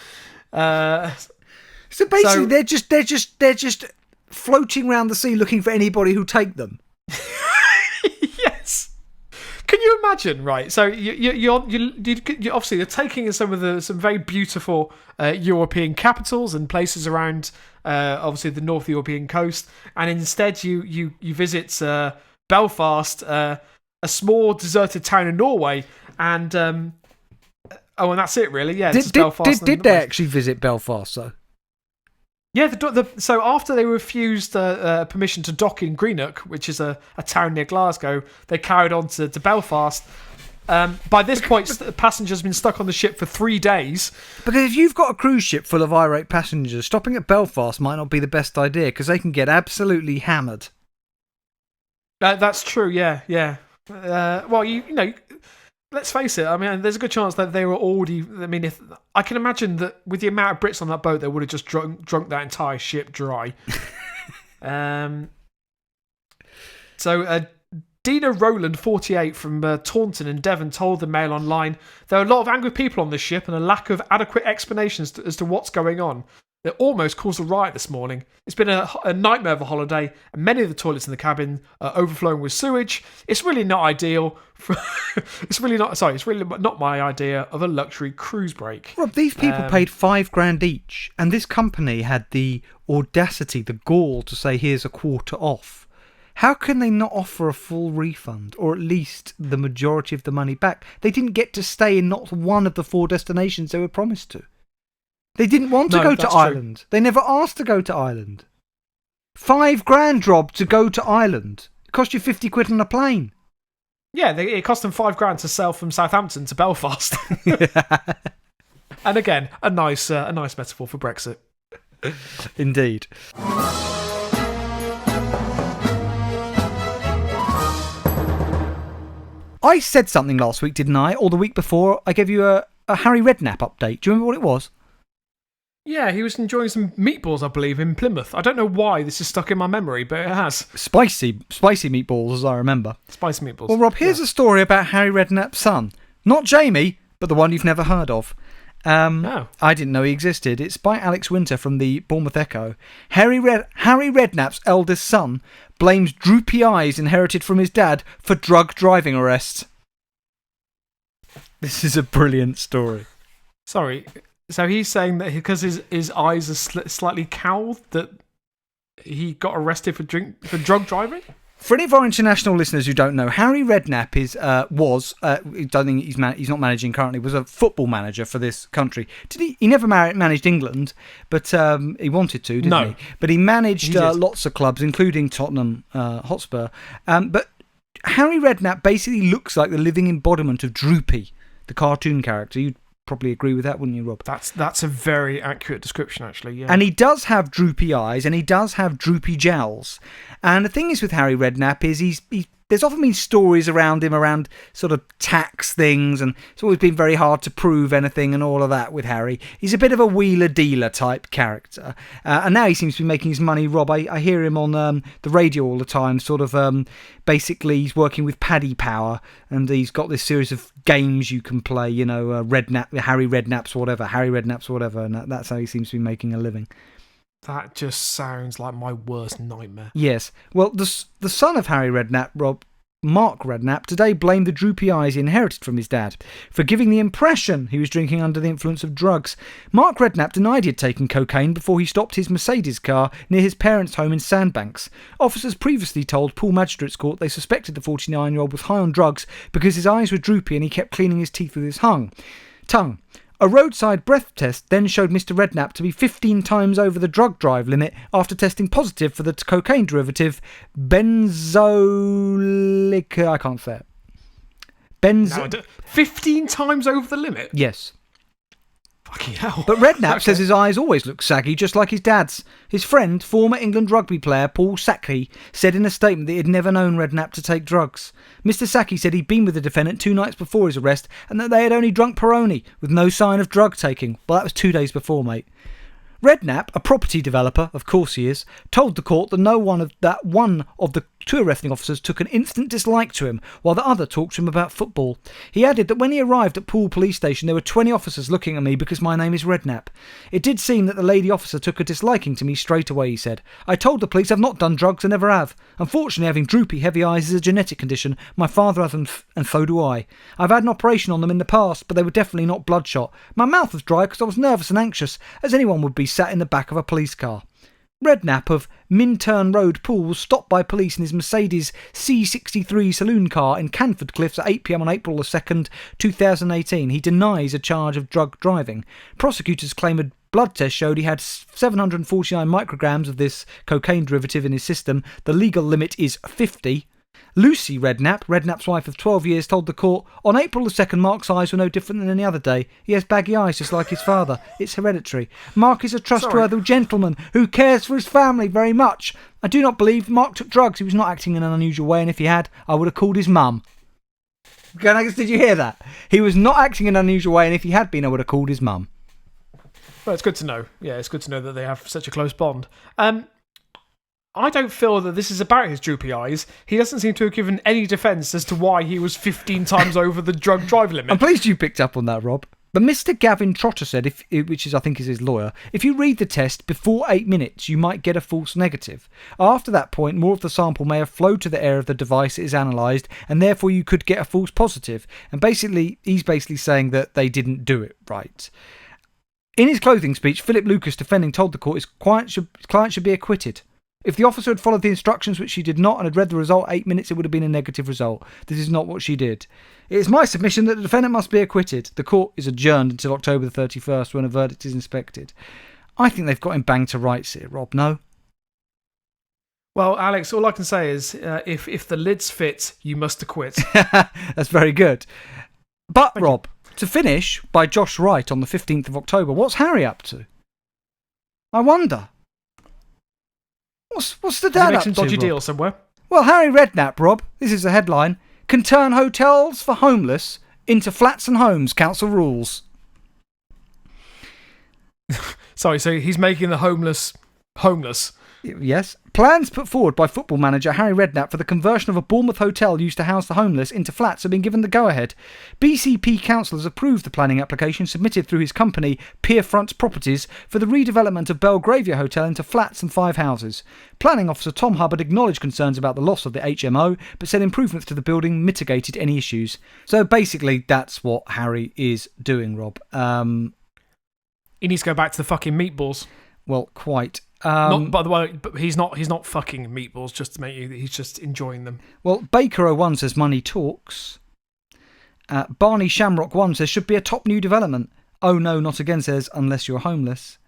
[SPEAKER 1] So basically, they're just floating around the sea looking for anybody who'll take them.
[SPEAKER 2] Yes. Can you imagine? Right. So you obviously you're taking in some very beautiful European capitals and places around obviously the North European coast, and instead you visit Belfast, a small deserted town in Norway, and and that's it really. Yeah.
[SPEAKER 1] Did they actually visit Belfast though?
[SPEAKER 2] Yeah, so after they refused permission to dock in Greenock, which is a town near Glasgow, they carried on to Belfast. By this point, passengers have been stuck on the ship for 3 days.
[SPEAKER 1] Because if you've got a cruise ship full of irate passengers, stopping at Belfast might not be the best idea, because they can get absolutely hammered.
[SPEAKER 2] That's true, yeah. Well, let's face it. I mean, there's a good chance that they were already. I mean, if I can imagine that with the amount of Brits on that boat, they would have just drunk that entire ship dry. So, Dina Rowland, 48, from Taunton in Devon, told the Mail Online there are a lot of angry people on this ship and a lack of adequate explanations as to what's going on. It almost caused a riot this morning. It's been a nightmare of a holiday, and many of the toilets in the cabin are overflowing with sewage. It's really not ideal. It's really not my idea of a luxury cruise break.
[SPEAKER 1] Rob, these people paid $5,000 each, and this company had the audacity, the gall to say, here's a quarter off. How can they not offer a full refund, or at least the majority of the money back? They didn't get to stay in not one of the 4 destinations they were promised to. They didn't want to go to Ireland. True. They never asked to go to Ireland. $5,000, Rob, to go to Ireland. It cost you 50 quid on a plane.
[SPEAKER 2] Yeah, it cost them $5,000 to sail from Southampton to Belfast. And again, a nice metaphor for Brexit.
[SPEAKER 1] Indeed. I said something last week, didn't I? Or the week before, I gave you a Harry Redknapp update. Do you remember what it was?
[SPEAKER 2] Yeah, he was enjoying some meatballs, I believe, in Plymouth. I don't know why this is stuck in my memory, but it has.
[SPEAKER 1] Spicy meatballs, as I remember.
[SPEAKER 2] Spicy meatballs.
[SPEAKER 1] Well, Rob, here's a story about Harry Redknapp's son. Not Jamie, but the one you've never heard of. I didn't know he existed. It's by Alex Winter from the Bournemouth Echo. Harry Redknapp's eldest son blames droopy eyes inherited from his dad for drug driving arrests. This is a brilliant story.
[SPEAKER 2] Sorry. So he's saying that because his eyes are slightly cowled, that he got arrested for drug driving?
[SPEAKER 1] For any of our international listeners who don't know, Harry Redknapp he's not managing currently, was a football manager for this country. He never managed England, but he wanted to, didn't he? But he managed lots of clubs, including Tottenham Hotspur. But Harry Redknapp basically looks like the living embodiment of Droopy, the cartoon character. You'd probably agree with that, wouldn't you, Rob?
[SPEAKER 2] That's a very accurate description, actually. Yeah.
[SPEAKER 1] And he does have droopy eyes, and he does have droopy jowls. And the thing is with Harry Redknapp is there's often been stories around him around sort of tax things, and it's always been very hard to prove anything and all of that with Harry. He's a bit of a wheeler-dealer type character. And now he seems to be making his money, Rob. I hear him on the radio all the time, sort of basically he's working with Paddy Power, and he's got this series of games you can play, Harry Redknapp's whatever, and that's how he seems to be making a living.
[SPEAKER 2] That just sounds like my worst nightmare.
[SPEAKER 1] Yes. Well, the son of Harry Redknapp, Rob, Mark Redknapp, today blamed the droopy eyes he inherited from his dad for giving the impression he was drinking under the influence of drugs. Mark Redknapp denied he had taken cocaine before he stopped his Mercedes car near his parents' home in Sandbanks. Officers previously told Poole Magistrates Court they suspected the 49-year-old was high on drugs because his eyes were droopy and he kept cleaning his teeth with his tongue. A roadside breath test then showed Mr. Redknapp to be 15 times over the drug drive limit after testing positive for the cocaine derivative benzolic. I can't say it.
[SPEAKER 2] 15 times over the limit?
[SPEAKER 1] Yes.
[SPEAKER 2] Fucking hell.
[SPEAKER 1] But Redknapp says his eyes always look saggy, just like his dad's. His friend, former England rugby player Paul Sacchi, said in a statement that he had never known Redknapp to take drugs. Mr. Sacchi said he'd been with the defendant 2 nights before his arrest and that they had only drunk Peroni, with no sign of drug taking. Well, that was 2 days before, mate. Redknapp, a property developer, of course he is, told the court that one of the 2 arresting officers took an instant dislike to him, while the other talked to him about football. He added that when he arrived at Poole Police Station, there were 20 officers looking at me because my name is Redknapp. It did seem that the lady officer took a disliking to me straight away, he said. I told the police I've not done drugs and never have. Unfortunately, having droopy, heavy eyes is a genetic condition. My father has them, and so do I. I've had an operation on them in the past, but they were definitely not bloodshot. My mouth was dry because I was nervous and anxious, as anyone would be sat in the back of a police car. Redknapp of Minturn Road, Poole, was stopped by police in his Mercedes C63 saloon car in Canford Cliffs at 8 p.m. on April 2nd, 2018. He denies a charge of drug driving. Prosecutors claim a blood test showed he had 749 micrograms of this cocaine derivative in his system. The legal limit is 50. Lucy Redknapp, Redknapp's wife of 12 years, told the court, on April 2nd, Mark's eyes were no different than any other day. He has baggy eyes just like his father. It's hereditary. Mark is a trustworthy gentleman who cares for his family very much. I do not believe Mark took drugs. He was not acting in an unusual way, and if he had, I would have called his mum. Did you hear that? He was not acting in an unusual way, and if he had been, I would have called his mum.
[SPEAKER 2] Well, it's good to know. Yeah, it's good to know that they have such a close bond. I don't feel that this is about his droopy eyes. He doesn't seem to have given any defence as to why he was 15 times over the drug drive limit.
[SPEAKER 1] I'm pleased you picked up on that, Rob. But Mr. Gavin Trotter said, which is I think is his lawyer, if you read the test before 8 minutes, you might get a false negative. After that point, more of the sample may have flowed to the air of the device it is analysed, and therefore you could get a false positive. And he's basically saying that they didn't do it right. In his closing speech, Philip Lucas, defending, told the court his client should be acquitted. If the officer had followed the instructions, which she did not, and had read the result 8 minutes, it would have been a negative result. This is not what she did. It is my submission that the defendant must be acquitted. The court is adjourned until October the 31st when a verdict is inspected. I think they've got him banged to rights here, Rob, no?
[SPEAKER 2] Well, Alex, all I can say is if the lids fit, you must acquit.
[SPEAKER 1] That's very good. But, Rob, to finish, by Josh Wright on the 15th of October, what's Harry up to? I wonder. What's the dad up to?
[SPEAKER 2] Dodgy deal somewhere.
[SPEAKER 1] Well, Harry Redknapp, Rob, this is the headline, can turn hotels for homeless into flats and homes, council rules.
[SPEAKER 2] Sorry, so he's making the homeless homeless.
[SPEAKER 1] Yes. Plans put forward by football manager Harry Redknapp for the conversion of a Bournemouth hotel used to house the homeless into flats have been given the go-ahead. BCP councillors approved the planning application submitted through his company, Pierfront Properties, for the redevelopment of Belgravia Hotel into flats and 5 houses. Planning officer Tom Hubbard acknowledged concerns about the loss of the HMO, but said improvements to the building mitigated any issues. So basically, that's what Harry is doing, Rob.
[SPEAKER 2] He needs to go back to the fucking meatballs.
[SPEAKER 1] Well, quite.
[SPEAKER 2] Not, by the way, but he's not fucking meatballs just to make you. He's just enjoying them.
[SPEAKER 1] Well, Baker01 says money talks. Barney Shamrock 1 says should be a top new development. Oh no, not again says unless you're homeless.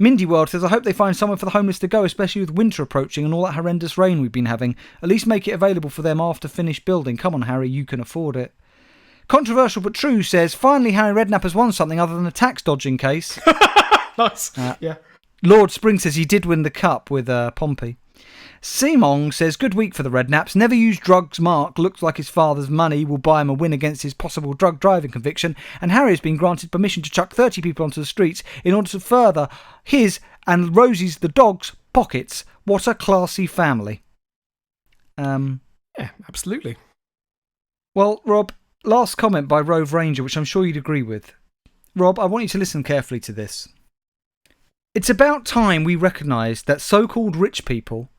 [SPEAKER 1] Mindy World says I hope they find somewhere for the homeless to go, especially with winter approaching and all that horrendous rain we've been having. At least make it available for them after finished building. Come on, Harry, you can afford it. Controversial but true says finally Harry Redknapp has won something other than a tax dodging case.
[SPEAKER 2] Nice. Yeah.
[SPEAKER 1] Lord Spring says he did win the cup with Pompey. Simong says, good week for the Redknapps. Never used drugs. Mark looks like his father's money will buy him a win against his possible drug driving conviction. And Harry has been granted permission to chuck 30 people onto the streets in order to further his and Rosie's the dog's pockets. What a classy family.
[SPEAKER 2] Yeah, absolutely.
[SPEAKER 1] Well, Rob, last comment by Rove Ranger, which I'm sure you'd agree with. Rob, I want you to listen carefully to this. It's about time we recognise that so-called rich people...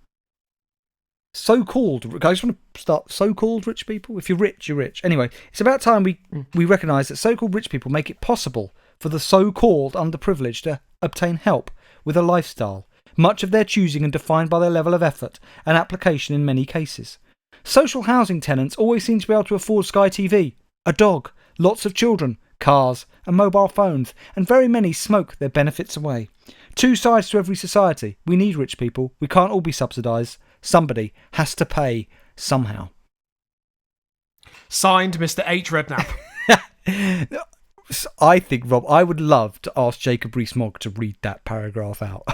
[SPEAKER 1] I just want to start so-called rich people. If you're rich, you're rich. Anyway, it's about time we recognise that so-called rich people make it possible for the so-called underprivileged to obtain help with a lifestyle, much of their choosing and defined by their level of effort and application in many cases. Social housing tenants always seem to be able to afford Sky TV, a dog, lots of children, cars and mobile phones, and very many smoke their benefits away. Two sides to every society. We need rich people. We can't all be subsidised. Somebody has to pay somehow.
[SPEAKER 2] Signed, Mr. H. Redknapp.
[SPEAKER 1] I think, Rob, I would love to ask Jacob Rees-Mogg to read that paragraph out.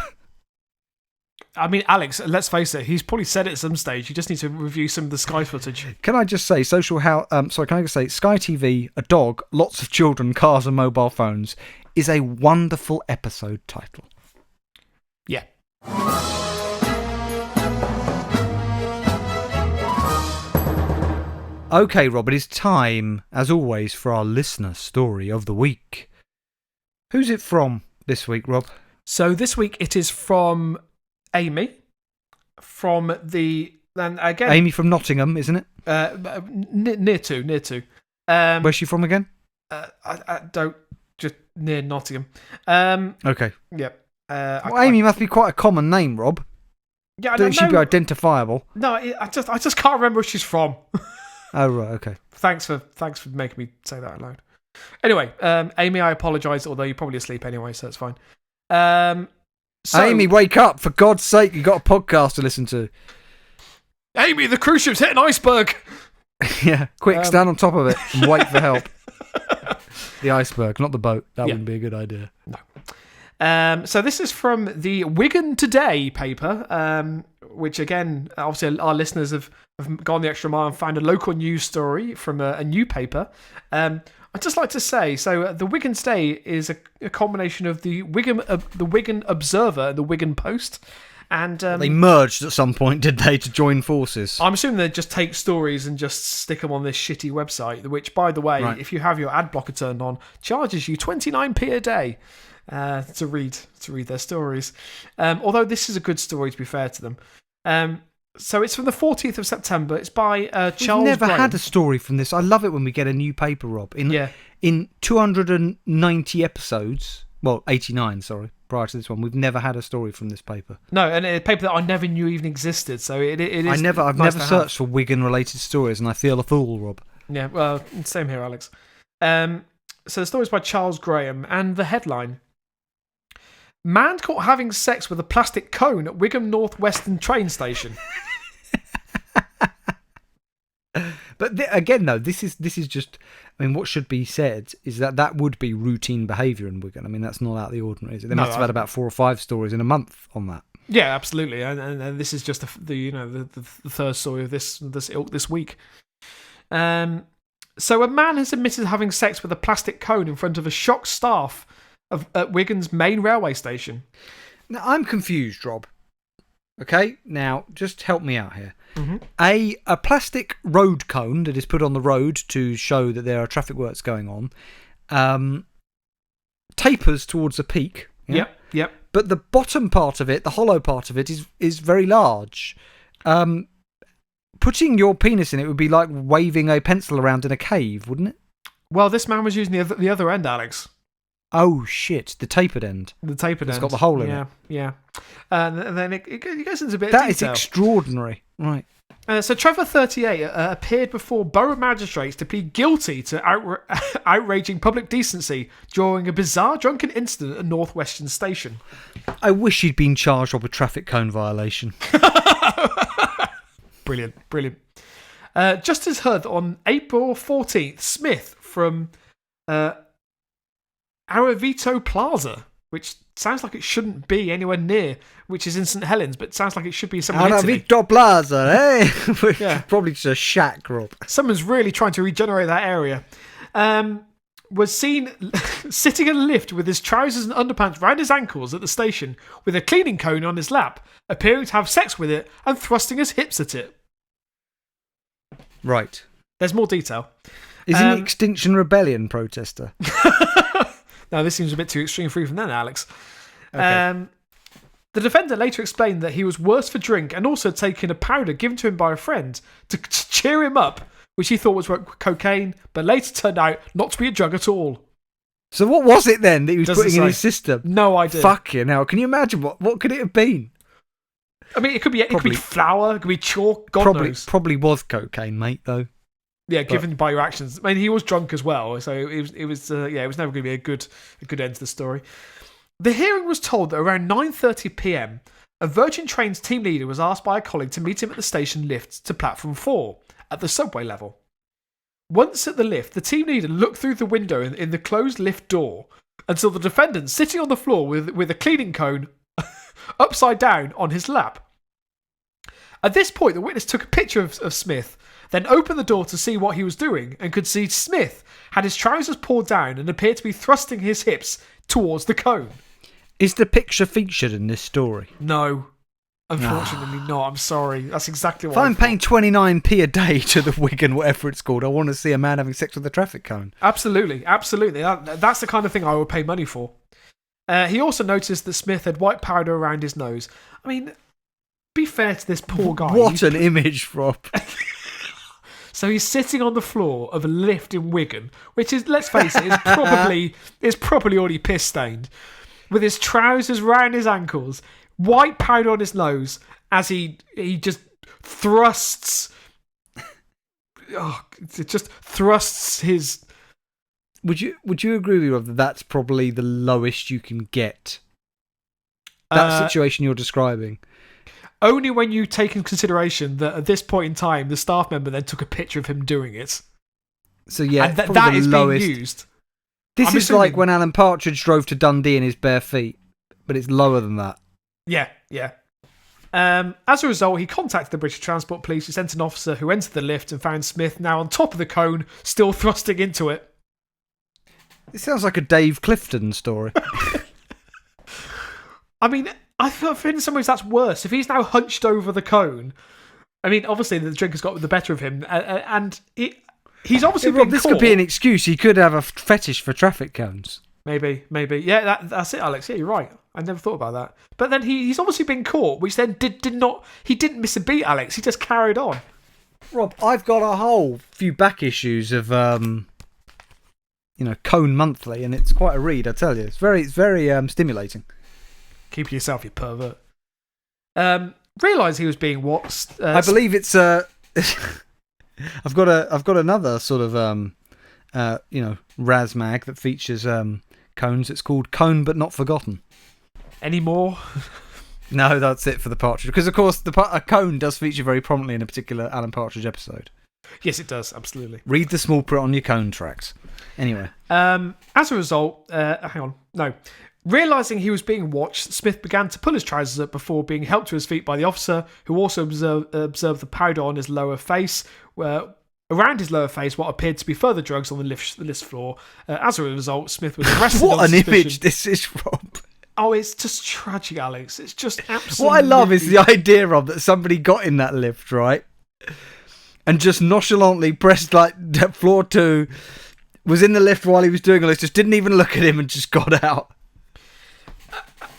[SPEAKER 2] I mean, Alex, let's face it, he's probably said it at some stage. You just need to review some of the Sky footage.
[SPEAKER 1] Can I just say, Sky TV, a dog, lots of children, cars and mobile phones is a wonderful episode title.
[SPEAKER 2] Yeah.
[SPEAKER 1] Okay, Rob, it is time, as always, for our listener story of the week. Who's it from this week, Rob?
[SPEAKER 2] So this week it is from Amy, from the... And again,
[SPEAKER 1] Amy from Nottingham, isn't it?
[SPEAKER 2] Near to.
[SPEAKER 1] Where's she from again?
[SPEAKER 2] I don't... Just near Nottingham.
[SPEAKER 1] Okay.
[SPEAKER 2] Yep.
[SPEAKER 1] Amy must be quite a common name, Rob.
[SPEAKER 2] Yeah, I
[SPEAKER 1] don't she be identifiable?
[SPEAKER 2] No, I just can't remember where she's from.
[SPEAKER 1] Oh, right, okay.
[SPEAKER 2] Thanks for making me say that out loud. Anyway, Amy, I apologise, although you're probably asleep anyway, so it's fine.
[SPEAKER 1] Amy, wake up. For God's sake, you've got a podcast to listen to.
[SPEAKER 2] Amy, the cruise ship's hit an iceberg.
[SPEAKER 1] Yeah, quick, stand on top of it and wait for help. The iceberg, not the boat. That wouldn't be a good idea.
[SPEAKER 2] No. So this is from the Wigan Today paper, which again, obviously our listeners have gone the extra mile and found a local news story from a new paper. I'd just like to say, so the Wigan Today is a combination of the Wigan Observer and the Wigan Post. And
[SPEAKER 1] they merged at some point, did they, to join forces?
[SPEAKER 2] I'm assuming they just take stories and just stick them on this shitty website, which, by the way, if you have your ad blocker turned on, charges you 29p a day to read their stories. Although this is a good story, to be fair to them. So it's from the 14th of September. It's by Charles
[SPEAKER 1] We've never
[SPEAKER 2] Graham.
[SPEAKER 1] had a story from this. I love it when we get a new paper, Rob. In 290 episodes, well, 89, sorry, prior to this one, we've never had a story from this paper.
[SPEAKER 2] No, and a paper that I never knew even existed. So it is.
[SPEAKER 1] I've never searched for Wigan-related stories, and I feel a fool, Rob.
[SPEAKER 2] Yeah, well, same here, Alex. So the story is by Charles Graham, and the headline: Man caught having sex with a plastic cone at Wigan North Western train station.
[SPEAKER 1] But again, though, this is just. I mean, what should be said is that would be routine behaviour in Wigan. I mean, that's not out of the ordinary, is it? They must have had about 4 or 5 stories in a month on that.
[SPEAKER 2] Yeah, absolutely, and this is just the third story of this week. So a man has admitted having sex with a plastic cone in front of a shocked staff at Wigan's main railway station.
[SPEAKER 1] Now, I'm confused, Rob. Okay, now just help me out here.
[SPEAKER 2] Mm-hmm.
[SPEAKER 1] A plastic road cone that is put on the road to show that there are traffic works going on tapers towards a peak. Yeah?
[SPEAKER 2] Yep.
[SPEAKER 1] But the bottom part of it, the hollow part of it, is very large. Putting your penis in it would be like waving a pencil around in a cave, wouldn't it?
[SPEAKER 2] Well, this man was using the other end, Alex.
[SPEAKER 1] Oh, shit. The tapered end.
[SPEAKER 2] The tapered end.
[SPEAKER 1] It's got the hole in it.
[SPEAKER 2] Yeah. And then it goes into a bit of
[SPEAKER 1] That
[SPEAKER 2] detail.
[SPEAKER 1] is extraordinary. Right.
[SPEAKER 2] So Trevor, 38, appeared before borough magistrates to plead guilty to outraging public decency during a bizarre drunken incident at North Western Station.
[SPEAKER 1] I wish he'd been charged with a traffic cone violation.
[SPEAKER 2] Brilliant. Just as heard on April 14th, Smith from Aravito Plaza, which sounds like it shouldn't be anywhere near, which is in St Helens, but sounds like it should be somewhere in Italy.
[SPEAKER 1] Aravito Plaza, eh?
[SPEAKER 2] Yeah.
[SPEAKER 1] Probably just a shack, Rob.
[SPEAKER 2] Someone's really trying to regenerate that area. Was seen sitting in a lift with his trousers and underpants round his ankles at the station, with a cleaning cone on his lap, appearing to have sex with it and thrusting his hips at it.
[SPEAKER 1] Right.
[SPEAKER 2] There's more detail.
[SPEAKER 1] Is he an Extinction Rebellion protester?
[SPEAKER 2] No, this seems a bit too extreme for you from then, Alex.
[SPEAKER 1] Okay.
[SPEAKER 2] The defender later explained that he was worse for drink and also taken a powder given to him by a friend to cheer him up, which he thought was cocaine, but later turned out not to be a drug at all.
[SPEAKER 1] So what was it then that he was
[SPEAKER 2] Doesn't
[SPEAKER 1] putting in
[SPEAKER 2] say.
[SPEAKER 1] his system?
[SPEAKER 2] No idea.
[SPEAKER 1] Fucking hell. Can you imagine what could it have been?
[SPEAKER 2] I mean, it could be flour, it could be chalk, God knows.
[SPEAKER 1] Probably was cocaine, mate, though.
[SPEAKER 2] Yeah, given by your actions. I mean, he was drunk as well, so it was never going to be a good end to the story. The hearing was told that around 9:30 p.m, a Virgin Trains team leader was asked by a colleague to meet him at the station lift to platform 4 at the subway level. Once at the lift, the team leader looked through the window in the closed lift door and saw the defendant sitting on the floor with a cleaning cone upside down on his lap. At this point, the witness took a picture of Smith, then opened the door to see what he was doing and could see Smith had his trousers pulled down and appeared to be thrusting his hips towards the cone.
[SPEAKER 1] Is the picture featured in this story?
[SPEAKER 2] No. Unfortunately not. I'm sorry. That's exactly what
[SPEAKER 1] If I'm paying 29p a day to the Wigan, whatever it's called, I want to see a man having sex with a traffic cone.
[SPEAKER 2] Absolutely. That's the kind of thing I would pay money for. He also noticed that Smith had white powder around his nose. I mean, be fair to this poor guy.
[SPEAKER 1] What an image, Rob.
[SPEAKER 2] So he's sitting on the floor of a lift in Wigan, which is, let's face it, is probably already piss stained, with his trousers round his ankles, white powder on his nose, as he just thrusts. It just thrusts his.
[SPEAKER 1] Would you agree with me, Rob, that that's probably the lowest you can get? That situation you're describing.
[SPEAKER 2] Only when you take in consideration that at this point in time, the staff member then took a picture of him doing it.
[SPEAKER 1] So yeah,
[SPEAKER 2] and that is lowest. Being used.
[SPEAKER 1] This is like when Alan Partridge drove to Dundee in his bare feet, but it's lower than that.
[SPEAKER 2] Yeah. As a result, he contacted the British Transport Police, who sent an officer who entered the lift and found Smith now on top of the cone, still thrusting into it.
[SPEAKER 1] It sounds like a Dave Clifton story.
[SPEAKER 2] I mean, I feel in some ways that's worse. If he's now hunched over the cone, I mean, obviously the drink has got the better of him, and he's obviously been
[SPEAKER 1] this
[SPEAKER 2] caught.
[SPEAKER 1] Could be an excuse. He could have a fetish for traffic cones.
[SPEAKER 2] Maybe. Yeah, that's it, Alex. Yeah, you're right. I never thought about that. But then he's obviously been caught, which then he didn't miss a beat, Alex. He just carried on.
[SPEAKER 1] Rob, I've got a whole few back issues of Cone Monthly, and it's quite a read, I tell you. It's very stimulating.
[SPEAKER 2] Keep to yourself, you pervert. Realised he was being watched.
[SPEAKER 1] I believe it's I've got another sort of Razmag that features cones. It's called Cone But Not Forgotten.
[SPEAKER 2] Any more?
[SPEAKER 1] No, that's it for the Partridge. Because of course a cone does feature very prominently in a particular Alan Partridge episode.
[SPEAKER 2] Yes, it does. Absolutely.
[SPEAKER 1] Read the small print on your cone tracks. Anyway,
[SPEAKER 2] as a result, realising he was being watched, Smith began to pull his trousers up before being helped to his feet by the officer, who also observed the powder on his lower face, where around his lower face what appeared to be further drugs on the lift floor. As a result, Smith was arrested.
[SPEAKER 1] What
[SPEAKER 2] on
[SPEAKER 1] an
[SPEAKER 2] suspicion.
[SPEAKER 1] image this is, Rob.
[SPEAKER 2] Oh, it's just tragic, Alex. It's just absolutely...
[SPEAKER 1] What I love is the idea, Rob, that somebody got in that lift, right? And just nonchalantly pressed, like, floor 2, was in the lift while he was doing all this, just didn't even look at him and just got out.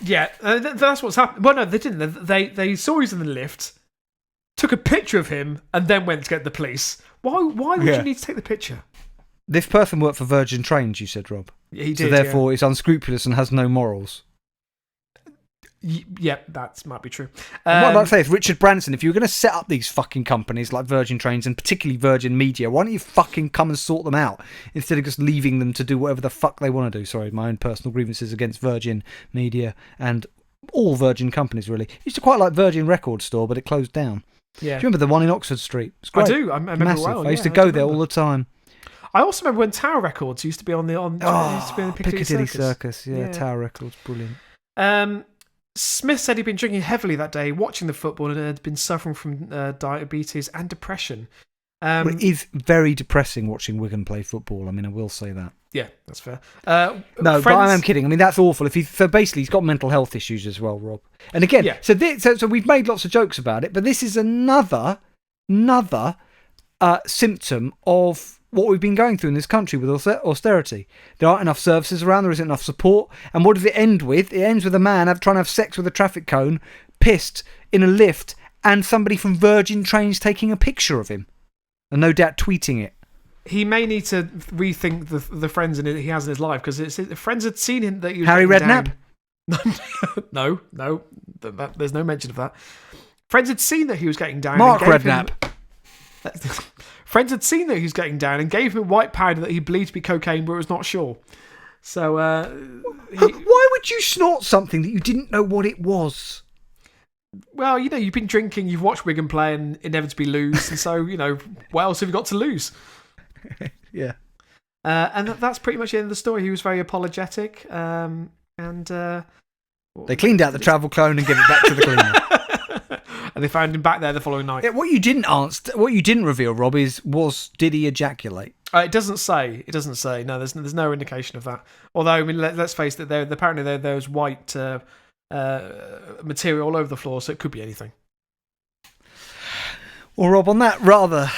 [SPEAKER 2] Yeah, that's what's happened. Well, no, they didn't. They saw he was in the lift, took a picture of him, and then went to get the police. Why would you need to take the picture?
[SPEAKER 1] This person worked for Virgin Trains, you said, Rob.
[SPEAKER 2] Yeah, he
[SPEAKER 1] so
[SPEAKER 2] did,
[SPEAKER 1] therefore, it's unscrupulous and has no morals.
[SPEAKER 2] Yeah, that might be true.
[SPEAKER 1] What I'd like to say is, Richard Branson, if you were going to set up these fucking companies like Virgin Trains and particularly Virgin Media, why don't you fucking come and sort them out instead of just leaving them to do whatever the fuck they want to do? Sorry, my own personal grievances against Virgin Media and all Virgin companies, really. Used to quite like Virgin Record Store, but it closed down.
[SPEAKER 2] Yeah.
[SPEAKER 1] Do you remember the one in Oxford Street? It's great.
[SPEAKER 2] I do. I remember
[SPEAKER 1] Massive.
[SPEAKER 2] well.
[SPEAKER 1] I used to go there all the time.
[SPEAKER 2] I also remember when Tower Records used to be on the
[SPEAKER 1] Piccadilly Circus. Yeah, Tower Records, brilliant.
[SPEAKER 2] Smith said he'd been drinking heavily that day, watching the football, and had been suffering from diabetes and depression.
[SPEAKER 1] Well, it is very depressing watching Wigan play football. I mean, I will say that.
[SPEAKER 2] Yeah, that's fair.
[SPEAKER 1] No, but I'm kidding. I mean, that's awful. So basically, he's got mental health issues as well, Rob. And again, so we've made lots of jokes about it, but this is another symptom of what we've been going through in this country with austerity. There aren't enough services around, there isn't enough support. And what does it end with? It ends with a man trying to have sex with a traffic cone, pissed in a lift, and somebody from Virgin Trains taking a picture of him. And no doubt tweeting it.
[SPEAKER 2] He may need to rethink the friends he has in his life, because the friends had seen him that he was
[SPEAKER 1] Harry Redknapp?
[SPEAKER 2] No, there's no mention of that. Friends had seen that he was getting down.
[SPEAKER 1] Mark Redknapp.
[SPEAKER 2] Friends had seen that he was getting down and gave him white powder that he believed to be cocaine, but was not sure. So,
[SPEAKER 1] why would you snort something that you didn't know what it was?
[SPEAKER 2] Well, you've been drinking, you've watched Wigan play and inevitably lose, and so, what else have you got to lose?
[SPEAKER 1] Yeah.
[SPEAKER 2] And that's pretty much the end of the story. He was very apologetic, and...
[SPEAKER 1] they cleaned out the travel clone and gave it back to the cleaner.
[SPEAKER 2] And they found him back there the following night.
[SPEAKER 1] Yeah, what you didn't reveal, Rob, did he ejaculate?
[SPEAKER 2] It doesn't say. No, there's no indication of that. Although, I mean, let's face it, apparently there was white material all over the floor, so it could be anything.
[SPEAKER 1] Well, Rob, on that rather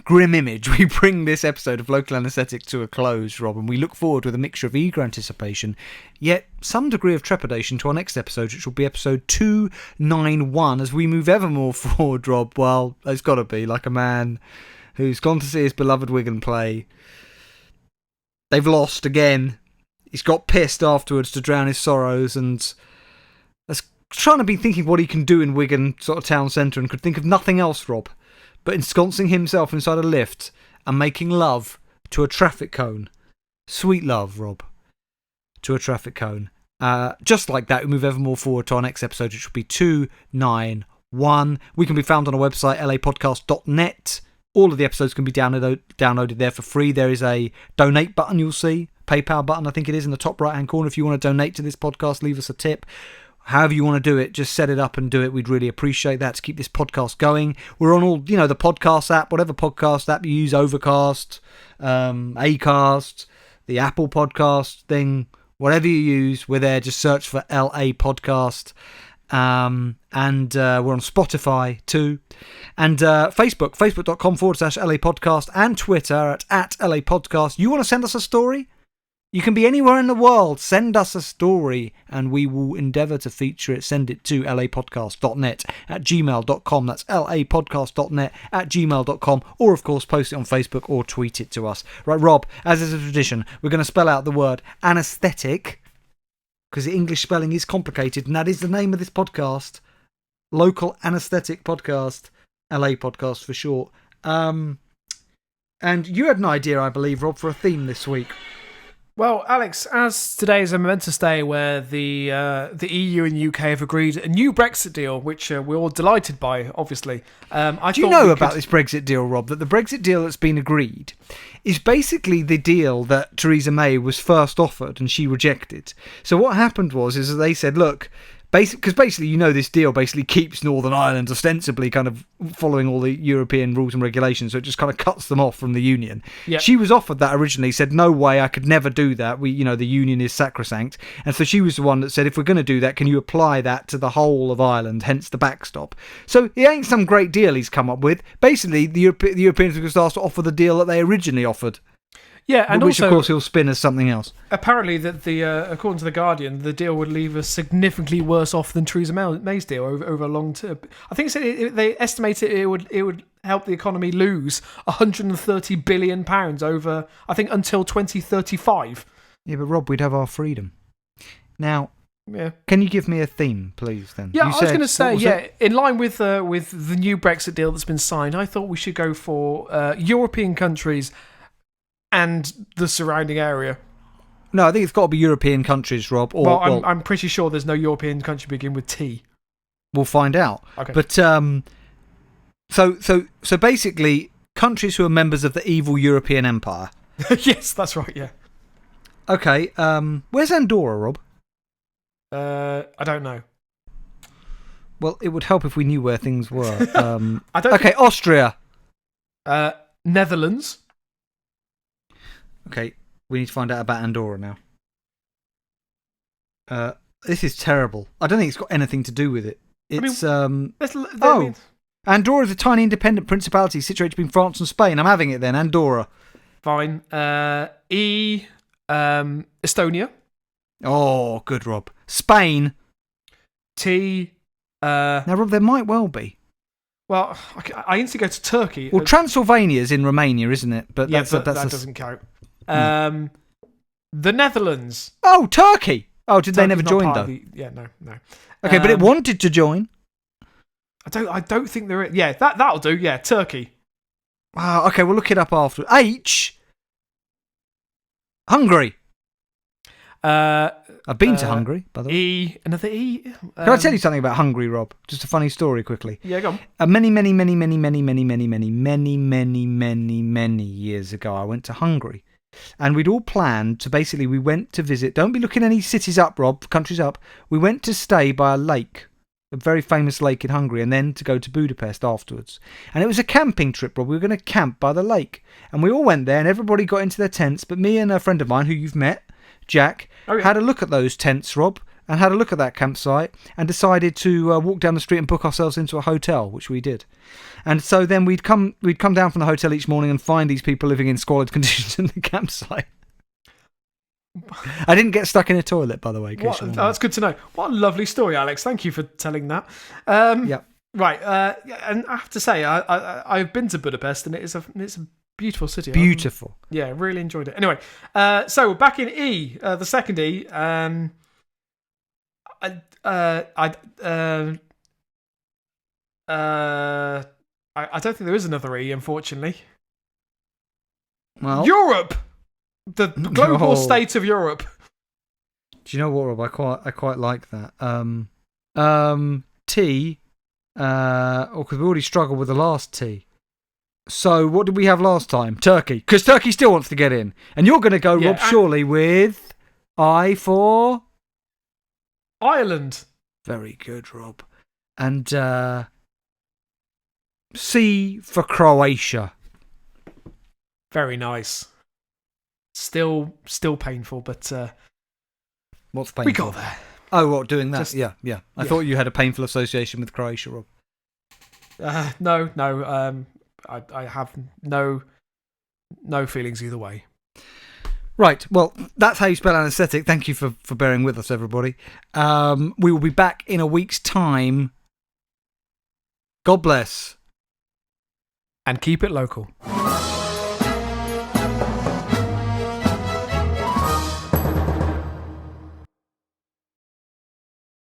[SPEAKER 1] grim image, we bring this episode of Local Anaesthetic to a close, Rob, and we look forward with a mixture of eager anticipation, yet some degree of trepidation to our next episode, which will be episode 291, as we move ever more forward, Rob. Well, it's got to be like a man who's gone to see his beloved Wigan play. They've lost again. He's got pissed afterwards to drown his sorrows, and is trying to be thinking what he can do in Wigan sort of town centre, and could think of nothing else, Rob, but ensconcing himself inside a lift and making love to a traffic cone. Sweet love, Rob, to a traffic cone. Just like that, we move ever more forward to our next episode, which will be 291. We can be found on our website, lapodcast.net. All of the episodes can be downloaded there for free. There is a donate button, you'll see. PayPal button, I think it is, in the top right-hand corner. If you want to donate to this podcast, leave us a tip. However you want to do it, just set it up and do it. We'd really appreciate that to keep this podcast going. We're on all, the podcast app, whatever podcast app you use, Overcast, Acast, the Apple podcast thing, whatever you use, we're there. Just search for LA Podcast. And we're on Spotify too. And Facebook, facebook.com/LA Podcast, and Twitter at LA Podcast. You want to send us a story? You can be anywhere in the world. Send us a story and we will endeavour to feature it. Send it to lapodcast.net at gmail.com. That's lapodcast.net at gmail.com. Or, of course, post it on Facebook or tweet it to us. Right, Rob, as is a tradition, we're going to spell out the word anaesthetic, because the English spelling is complicated, and that is the name of this podcast. Local Anaesthetic Podcast. LA Podcast for short. And you had an idea, I believe, Rob, for a theme this week.
[SPEAKER 2] Well, Alex, as today is a momentous day where the EU and UK have agreed a new Brexit deal, which we're all delighted by, obviously.
[SPEAKER 1] Do you know about this Brexit deal, Rob? That the Brexit deal that's been agreed is basically the deal that Theresa May was first offered and she rejected. So what happened was that they said, look, Because basically, this deal basically keeps Northern Ireland ostensibly kind of following all the European rules and regulations, so it just kind of cuts them off from the Union.
[SPEAKER 2] Yep.
[SPEAKER 1] She was offered that originally, said, no way, I could never do that. The Union is sacrosanct. And so she was the one that said, if we're going to do that, can you apply that to the whole of Ireland, hence the backstop? So it ain't some great deal he's come up with. Basically, the Europeans were just asked to offer the deal that they originally offered.
[SPEAKER 2] Yeah, and
[SPEAKER 1] which
[SPEAKER 2] also,
[SPEAKER 1] of course he'll spin as something else.
[SPEAKER 2] Apparently, that according to the Guardian, the deal would leave us significantly worse off than Theresa May's deal over a long term. I think they estimated it would help the economy lose £130 billion over, I think, until 2035.
[SPEAKER 1] Yeah, but Rob, we'd have our freedom. Now,
[SPEAKER 2] yeah.
[SPEAKER 1] Can you give me a theme, please? Then.
[SPEAKER 2] Yeah, I was going to say, in line with the new Brexit deal that's been signed, I thought we should go for European countries and the surrounding area.
[SPEAKER 1] No, I think it's got to be European countries, Rob.
[SPEAKER 2] I'm pretty sure there's no European country begin with T.
[SPEAKER 1] We'll find out.
[SPEAKER 2] Okay.
[SPEAKER 1] But so basically, countries who are members of the evil European Empire.
[SPEAKER 2] Yes, that's right. Yeah.
[SPEAKER 1] Okay. Where's Andorra, Rob?
[SPEAKER 2] I don't know.
[SPEAKER 1] Well, it would help if we knew where things were.
[SPEAKER 2] I don't.
[SPEAKER 1] Okay, Austria.
[SPEAKER 2] Netherlands.
[SPEAKER 1] Okay, we need to find out about Andorra now. This is terrible. I don't think it's got anything to do with it. It's Andorra is a tiny independent principality situated between France and Spain. I'm having it then. Andorra.
[SPEAKER 2] Fine. Estonia.
[SPEAKER 1] Oh, good, Rob. Spain.
[SPEAKER 2] T.
[SPEAKER 1] Now, Rob, there might well be.
[SPEAKER 2] Well, I need to go to Turkey.
[SPEAKER 1] Well, Transylvania's in Romania, isn't it? But
[SPEAKER 2] that doesn't count. The Netherlands.
[SPEAKER 1] Oh, Turkey. Oh, did they never join though?
[SPEAKER 2] No.
[SPEAKER 1] Okay, but it wanted to join.
[SPEAKER 2] I don't think there is. Yeah, that'll do. Yeah, Turkey.
[SPEAKER 1] Wow. Okay, we'll look it up after. H. Hungary. I've been to Hungary, by the way.
[SPEAKER 2] E. Another E.
[SPEAKER 1] Can I tell you something about Hungary, Rob? Just a funny story, quickly.
[SPEAKER 2] Yeah, go on.
[SPEAKER 1] Many years ago, I went to Hungary. And we'd all planned to basically, we went to visit, don't be looking any cities up, Rob, countries up. We went to stay by a lake, a very famous lake in Hungary, and then to go to Budapest afterwards. And it was a camping trip, Rob. We were going to camp by the lake. And we all went there, and everybody got into their tents. But me and a friend of mine, who you've met, Jack, had a look at those tents, Rob, and had a look at that campsite, and decided to walk down the street and book ourselves into a hotel, which we did. And so then we'd come down from the hotel each morning and find these people living in squalid conditions in the campsite. I didn't get stuck in a toilet, by the way.
[SPEAKER 2] That's good to know. What a lovely story, Alex. Thank you for telling that. Yeah. Right. And I have to say, I've been to Budapest, and it's a beautiful city.
[SPEAKER 1] Beautiful.
[SPEAKER 2] Yeah, really enjoyed it. Anyway, so back in E, the second E. I don't think there is another E, unfortunately.
[SPEAKER 1] Well,
[SPEAKER 2] Europe, the global state of Europe.
[SPEAKER 1] Do you know what, Rob? I quite like that. T. Because we already struggled with the last T. So what did we have last time? Turkey, because Turkey still wants to get in, and you're going to go, Rob, surely with I for
[SPEAKER 2] Ireland.
[SPEAKER 1] Very good, Rob. And C for Croatia.
[SPEAKER 2] Very nice. Still painful, but
[SPEAKER 1] what's painful?
[SPEAKER 2] We got there.
[SPEAKER 1] Oh, what, doing that? Yeah. I thought you had a painful association with Croatia, Rob.
[SPEAKER 2] No. I have no feelings either way.
[SPEAKER 1] Right, well, that's how you spell anaesthetic. Thank you for bearing with us, everybody. We will be back in a week's time. God bless.
[SPEAKER 2] And keep it local.